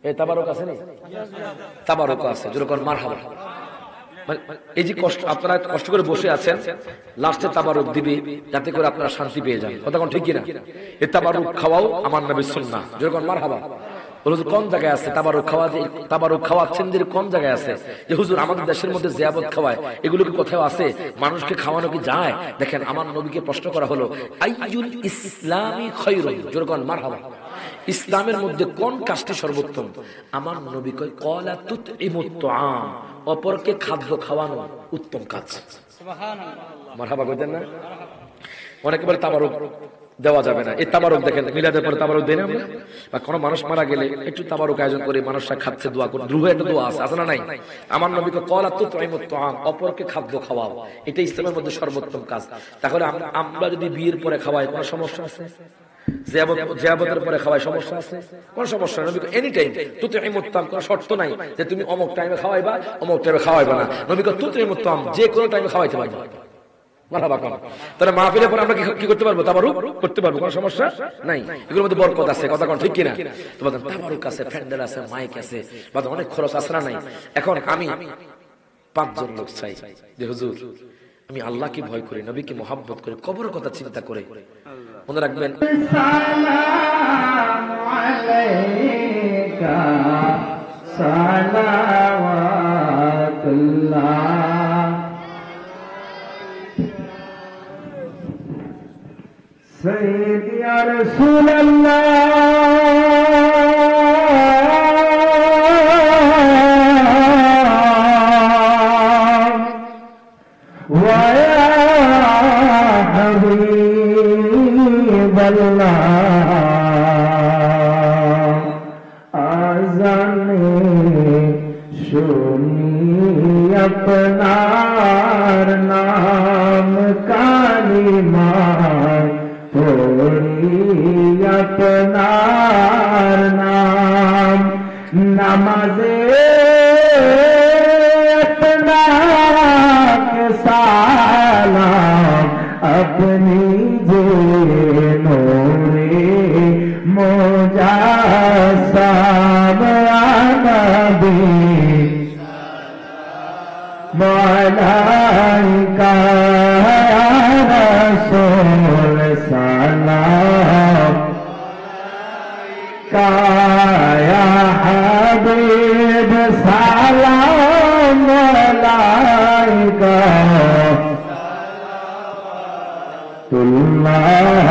A: এই তাবারুক আছে নি? তাবারুক আছে, যেরকম মারহাবা। এই যে কষ্ট, আপনারা কষ্ট করে বসে আছেন, লাস্টে তাবারুক দিবে যাতে করে আপনারা শান্তি পেয়ে যান। কথা কোন ঠিক কিনা? এই তাবারুক খাওয়াও আমার নবীর সুন্নাহ, যেরকম মারহাবা। হুজুর কোন জায়গায় আছে তাবারুক খাওয়া? যে তাবারুক খাওয়াচ্ছেন যে কোন জায়গায় আছে? যে হুজুর আমাদের দেশের মধ্যে জিয়াবত খাওয়ায়, এগুলো কি কোথাও আছে? মানুষকে খাওয়ানো কি যায়? দেখেন, আমার নবীকে প্রশ্ন করা হলো, আইয়ুল ইসলামি খায়রুন, যেরকম মারহাবা, ইসলামের মধ্যে কোন কাজটি সর্বোত্তম? আমার নবী কয়, ক্বালা তুতইমুত তুআম, অপরকে খাদ্য খাওয়ানো উত্তম কাজ। সুবহানাল্লাহ। মারহাবা কইতেন না? অনেকে বলে তাবারুক দেওয়া যাবে না। এই তাবারুক দেখেন, মিলাদের পরে তাবারুক দেই না আমরা? বা কোনো মানুষ মারা গেলে একটু তাবারুক আয়োজন করে, মানুষরা খাচ্ছে, দোয়া করে, দ্রুহ একটা দোয়া আছে না নাই? আমার নবী কয়, ক্বালা তুতইমুত তুআম, অপরকে খাদ্য খাওয়াও, এটা ইসলামের মধ্যে সর্বোত্তম কাজ। তাহলে আমরা যদি বিয়ের পরে খাওয়াই, কোনো সমস্যা আছে? জিয়াবতের পরে খাওয়াই, সমস্যা আছে? কোন সমস্যা নেই। নবী এনি টাইম তুতইমুত তুআম, কোনো শর্ত নাই যে তুমি অমুক টাইমে খাওয়াইবা, অমুক টাইমে খাওয়াইবা না। নবী কয় তুতইমুত তুআম, যে কোনো টাইমে খাওয়াইতে পারবা। মারহাবা। তাহলে মাহফিলের পরে আমরা কি করতে পারবো? তাবারুক করতে পারবো, কোনো সমস্যা নাই। এগুলোর মধ্যে বরকত আছে। কথা কোন ঠিক কিনা? তো বলেন তাবারুক আছে, প্যান্ডেল আছে, মাইক আছে, বা অনেক খরচ আছে না নাই? এখন আমি 5 জন লোক চাই যে হুজুর আমি আল্লাহকে ভয় করি, নবীকে মহব্বত করি, কবরের কথা চিন্তা করে। মনে রাখবেন, সালামু আলাইকা সালাওয়াতুল্লাহ সাইয়্যিদি ইয়া রাসূলুল্লাহ ওয়া ইয়া হাবিবাল্লাহ আযানে শুনি আপনার নাম কালিমা পড়ি আপনার নাম নামাজে আপনাকে সালাম আপনি যে নোরে মুজাসসাম নবী মালাইকা রাসূল সালাম কায়া হাবিব সালাম মালাইকা তুল্লাহ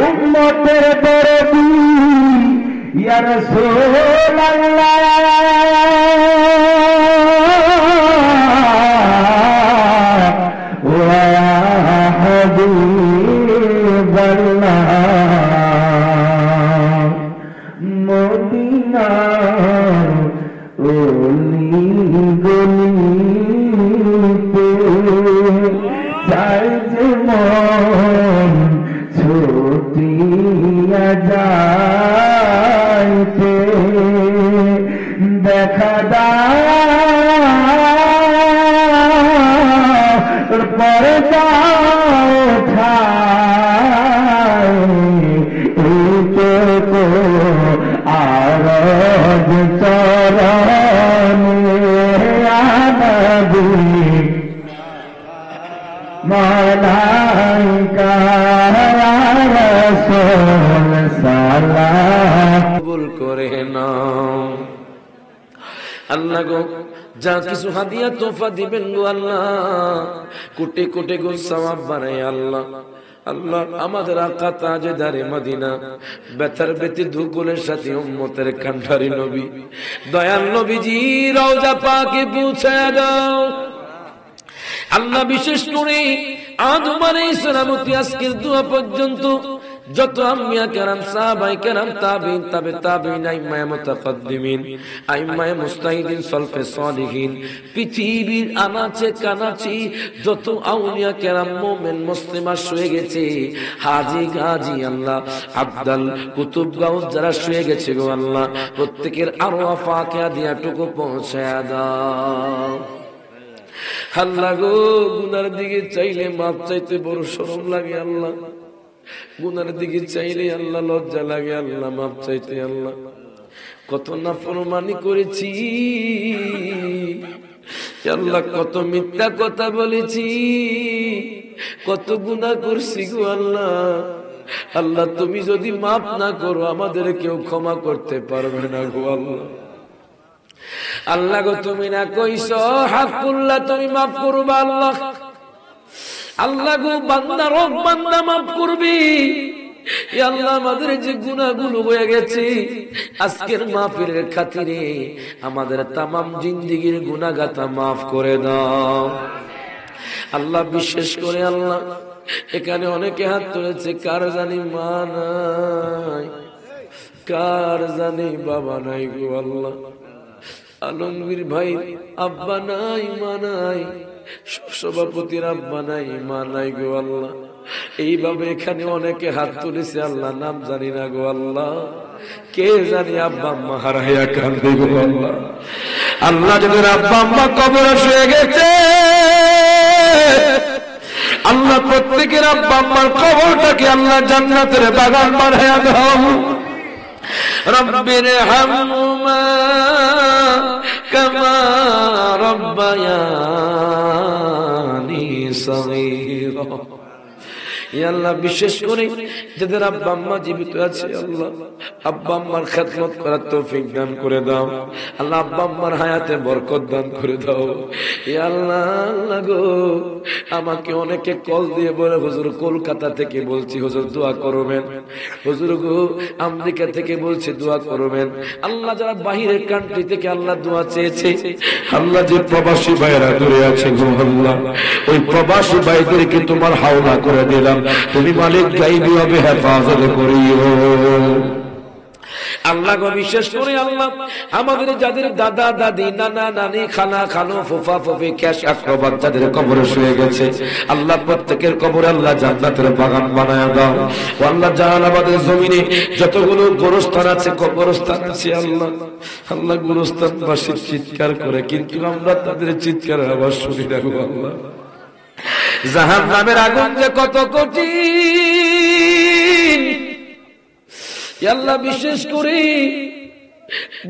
A: উম্মতের দরদি
B: রাসূলুল্লাহ ওয়া হাবিবাল্লাহ মদিনার ওলি গলিতে যাই যে মন ছুটিয়া যাইতে দেখা দাও পর্দা ওঠায় তো আরজ চরণে আনবি মালাইকা রাসূল সালাম
A: কবুল করে নাও। আল্লাহ গো, যা কিছু হাদিয়া তোফা দিবেন গো আল্লাহ, কোটি কোটি গুণ সওয়াব বানাই আল্লাহ। আল্লাহ আমাদের আকা তাজেদারে মদিনা ব্যথার ব্যথি দুকুলের সাথে উম্মতের কান্ডারি নবী দয়াল নবীজি রওজা পাকে পৌঁছায় দাও আল্লাহ। বিশেষ করে আদম আলাইহিস সালাম থেকে আজকের দোয়া পর্যন্ত যত আম্বিয়া কেরাম, সাহাবায়ে কেরাম, তাবিঈন, তাবে তাবিঈন, আইম্মায়ে মুতাকাদ্দিমিন, আইম্মায়ে মুজতাহিদিন, সলফে সালিহিন, পৃথিবীর আনাচে কানাচে যত আউলিয়া কেরাম, মুমিন মুসলিমা শুয়ে গেছে, হাজী গাজী আল্লাহ আব্দাল কুতুব গাউস যারা শুয়ে গেছে গো আল্লাহ, প্রত্যেকের আরওয়াহ ফাকিহা দিয়া টুকু পৌঁছায়া দাও আল্লাহ গো। গুনার দিকে চাইলে মাপ চাইতে বড় শরম লাগে আল্লাহ, গুনার দিকে চাইলে আল্লাহ লজ্জা লাগে আল্লাহ, মাপ চাইতে আল্লাহ। কত নাফরমানি করেছি আল্লাহ, কত মিথ্যা কথা বলেছি, কত গুনাহ করছি গো আল্লাহ। আল্লাহ তুমি যদি মাপ না করো আমাদের কেউ ক্ষমা করতে পারবে না গো আল্লাহ। আল্লাহ গো তুমি না কইছো হাকুল্লাহ তুমি মাফ করবা আল্লাহ। আল্লাহ গো বান্দা রব বান্দা মাফ করবি আল্লাহ। আমাদের যে গুনাহগুলো হয়ে গেছে আজকের মাহফিলের খাতিরে আমাদের তামাম জিন্দেগীর গুনাহগাতা মাফ করে দাও আল্লাহ। বিশেষ করে আল্লাহ এখানে অনেকে হাত তুলেছে, কার জানি মা নাই, কার জানি বাবা নাই গো আল্লাহ। আলমগীর ভাই আব্বা নাই মা নাই, সভাপতির আব্বা নাই মা নাই গো আল্লাহ। এইভাবে এখানে অনেকে হাত তুলেছে আল্লাহ, নাম জানি না গো আল্লাহ। কে জানি আব্বা আম্মা হারাইয়া কান্দে গো আল্লাহ। আল্লাহ যাদের আব্বা আম্মা কবরে শুয়ে গেছে আল্লাহ, প্রত্যেকের আব্বা আম্মার কবরটাকে আল্লাহ জান্নাতের বাগান বানাইয়া দাও। রব্বির হামহুমা কামা রব্বায়ানি সগীরা। আল্লাহ বিশেষ করে যাদের আব্বা আম্মা জীবিত আছে আল্লাহ, আব্বা আম্মার খেদমত করার তৌফিক দান করে দাও আল্লাহ। আব্বা আম্মার হায়াতে বরকত দান করে দাও আল্লাহ। আল্লাহ গো আমাকে অনেকে কল দিয়ে বলে, হুজুর কলকাতা থেকে বলছি হুজুর দোয়া করবেন, হুজুর গো আমেরিকা থেকে বলছি দোয়া করবেন। আল্লাহ যারা বাহিরের কান্ট্রি থেকে আল্লাহ দোয়া চেয়েছে আল্লাহ, যে প্রবাসী ভাইরা দূরে আছে গো আল্লাহ, ওই প্রবাসী ভাইদেরকে তোমার হাওলা করে দিলাম, তুমি মালিক গাইবি হবে হেফাজত করিও আল্লাহ গো। বিশেষ করে আল্লাহ আমাদের যাদের দাদা দাদি নানা নানি খালা খালু ফুফা ফুফি ক্যাশ আকরবাত যাদের কবরে শুয়ে গেছে আল্লাহ, প্রত্যেকের কবরে আল্লাহ জান্নাতের বাগান বানায়া দাও আল্লাহ। জাহানাবাদের জমিনে যতগুলো গোরস্থান আছে কবরস্থান আছে আল্লাহ, আল্লাহ গোরস্থানবাসী চিৎকার করে কিন্তু আমরা তাদের চিৎকারের আওয়াজ শুনি না গো আল্লাহ। জাহান্নামের আগুন যে কত কঠিন আল্লাহ, বিশেষ করে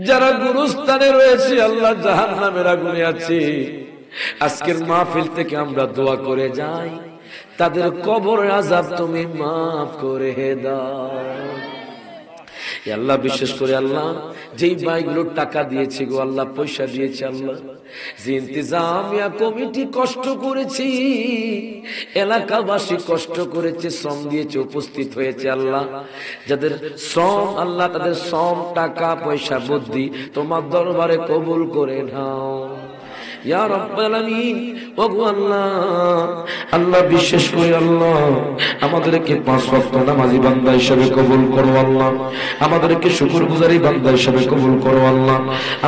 A: যারা গুরুস্থানে রয়েছে আল্লাহ জাহান্নামের আগুনে আছে, আজকের মাহফিল থেকে আমরা দোয়া করে যাই তাদের কবরের আযাব তুমি মাফ করে দাও আল্লাহ। বিশেষ করে আল্লাহ যেই ভাইগুলো টাকা দিয়েছে গো আল্লাহ, পয়সা দিয়েছে আল্লাহ, যে ইন্তেজামিয়া কমিটি কষ্ট করেছি, এলাকাবাসী কষ্ট করেছে, শ্রম দিয়েছে, উপস্থিত হয়েছে আল্লাহ, যাদের শ্রম আল্লাহ, তাদের শ্রম, টাকা পয়সা, বুদ্ধি তোমার দরবারে কবুল করে নাও ইয়া রাব্বাল আলামিন। ওগো আল্লাহ, আল্লাহ বিশেষ করে আল্লাহ আমাদেরকে 5 ওয়াক্ত নামাজি বান্দা হিসেবে কবুল করো আল্লাহ, আমাদেরকে শুকরগুজারি বান্দা হিসেবে কবুল করো আল্লাহ।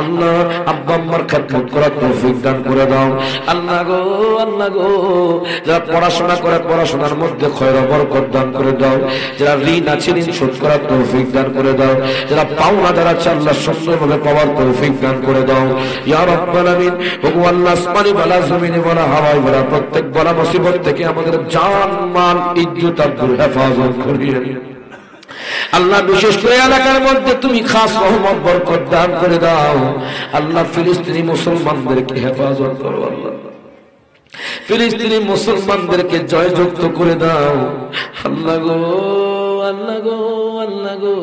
A: আল্লাহ আব্বা আম্মার খেদমত করার তৌফিক দান করে দাও আল্লাহ গো, আল্লাহ গো। যারা পড়াশোনা করে পড়াশোনার মধ্যে খয়র বরকত দান করে দাও, যারা ঋণ আছে ঋণ শোধ করার তৌফিক দান করে দাও, যারা পাওনা যারা আছে আল্লাহ সুন্দরভাবে পাওয়ার তৌফিক দান করে দাও ইয়া রাব্বাল আলামিন। ওগো আল্লাহ, আসমানি বলা, জমিনে বলা, হাওয়ায় বলা, প্রত্যেক বলা মুসিবত থেকে আমাদের জান মাল ইজ্জত আব্দুল হেফাজত করিয়ে আল্লাহ। বিশেষ করে এলাকার মধ্যে তুমি খাস রহমত বরকত দান করে দাও আল্লাহ। ফিলিস্তিনি মুসলমানদেরকে হেফাজত করো আল্লাহ, ফিলিস্তিনি মুসলমানদেরকে জয়যুক্ত করে দাও আল্লাহ গো, আল্লাহ গো, আল্লাহ গো।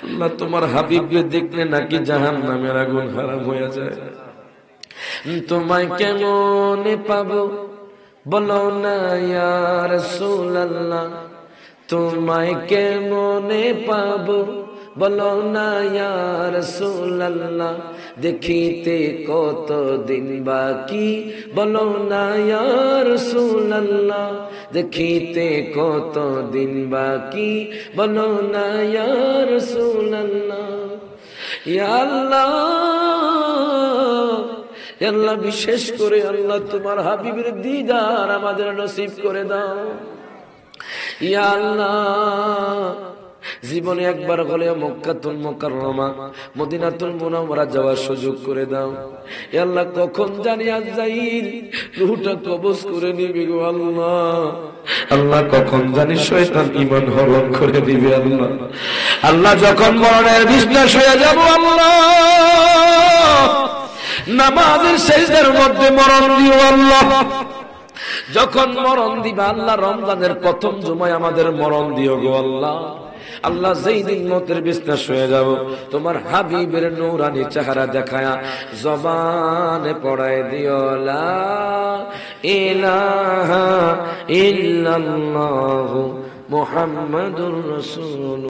A: আল্লাহ তোমার হাবিবকে দেখলে নাকি জাহান্নামের আগুন হারাম হয়ে যায়। তোমায় কেমনে পাবো বলো না ইয়া রাসূলুল্লাহ, তোমায় কেমনে পাবো বলো না ইয়া রাসূলুল্লাহ, দেখিতে কতদিন বাকি বলো না ইয়া রাসূলুল্লাহ, দেখিতে কতদিন বাকি বলো না ইয়া রাসূলুল্লাহ। ইয়া আল্লাহ, আল্লাহ বিশেষ করে আল্লাহ তোমার হাবিবের দিদার আমাদের নসিব করে দাও ইয়া আল্লাহ। জীবনে একবার হলে মক্কাতুল মুকাররমা মদিনাতুল মুনাওয়ারা যাওয়ার সুযোগ করে দাও ইয়া আল্লাহ। কখন জানি আজরাইল রূহটা কবজ করে নিবে গো আল্লাহ, আল্লাহ কখন জানি শয়তান ঈমান হরণ করে দিবে আল্লাহ। আল্লাহ যখন মরণের বিছানায় শুয়ে যাব আল্লাহ, নামাজের সেজদার মধ্যে মরণ দিও আল্লাহ। যখন মরণ দিবা আল্লাহ, রমজানের প্রথম জুমায় আমাদের মরণ দিও গো আল্লাহ। আল্লাহ যেই দিন মতের বিছানায় শুয়ে যাব, তোমার হাবিবের নূরানি চেহারা দেখায়া জবানে পড়ায় দিও লা ইলাহা ইল্লাল্লাহু মুহাম্মাদুর রাসূল।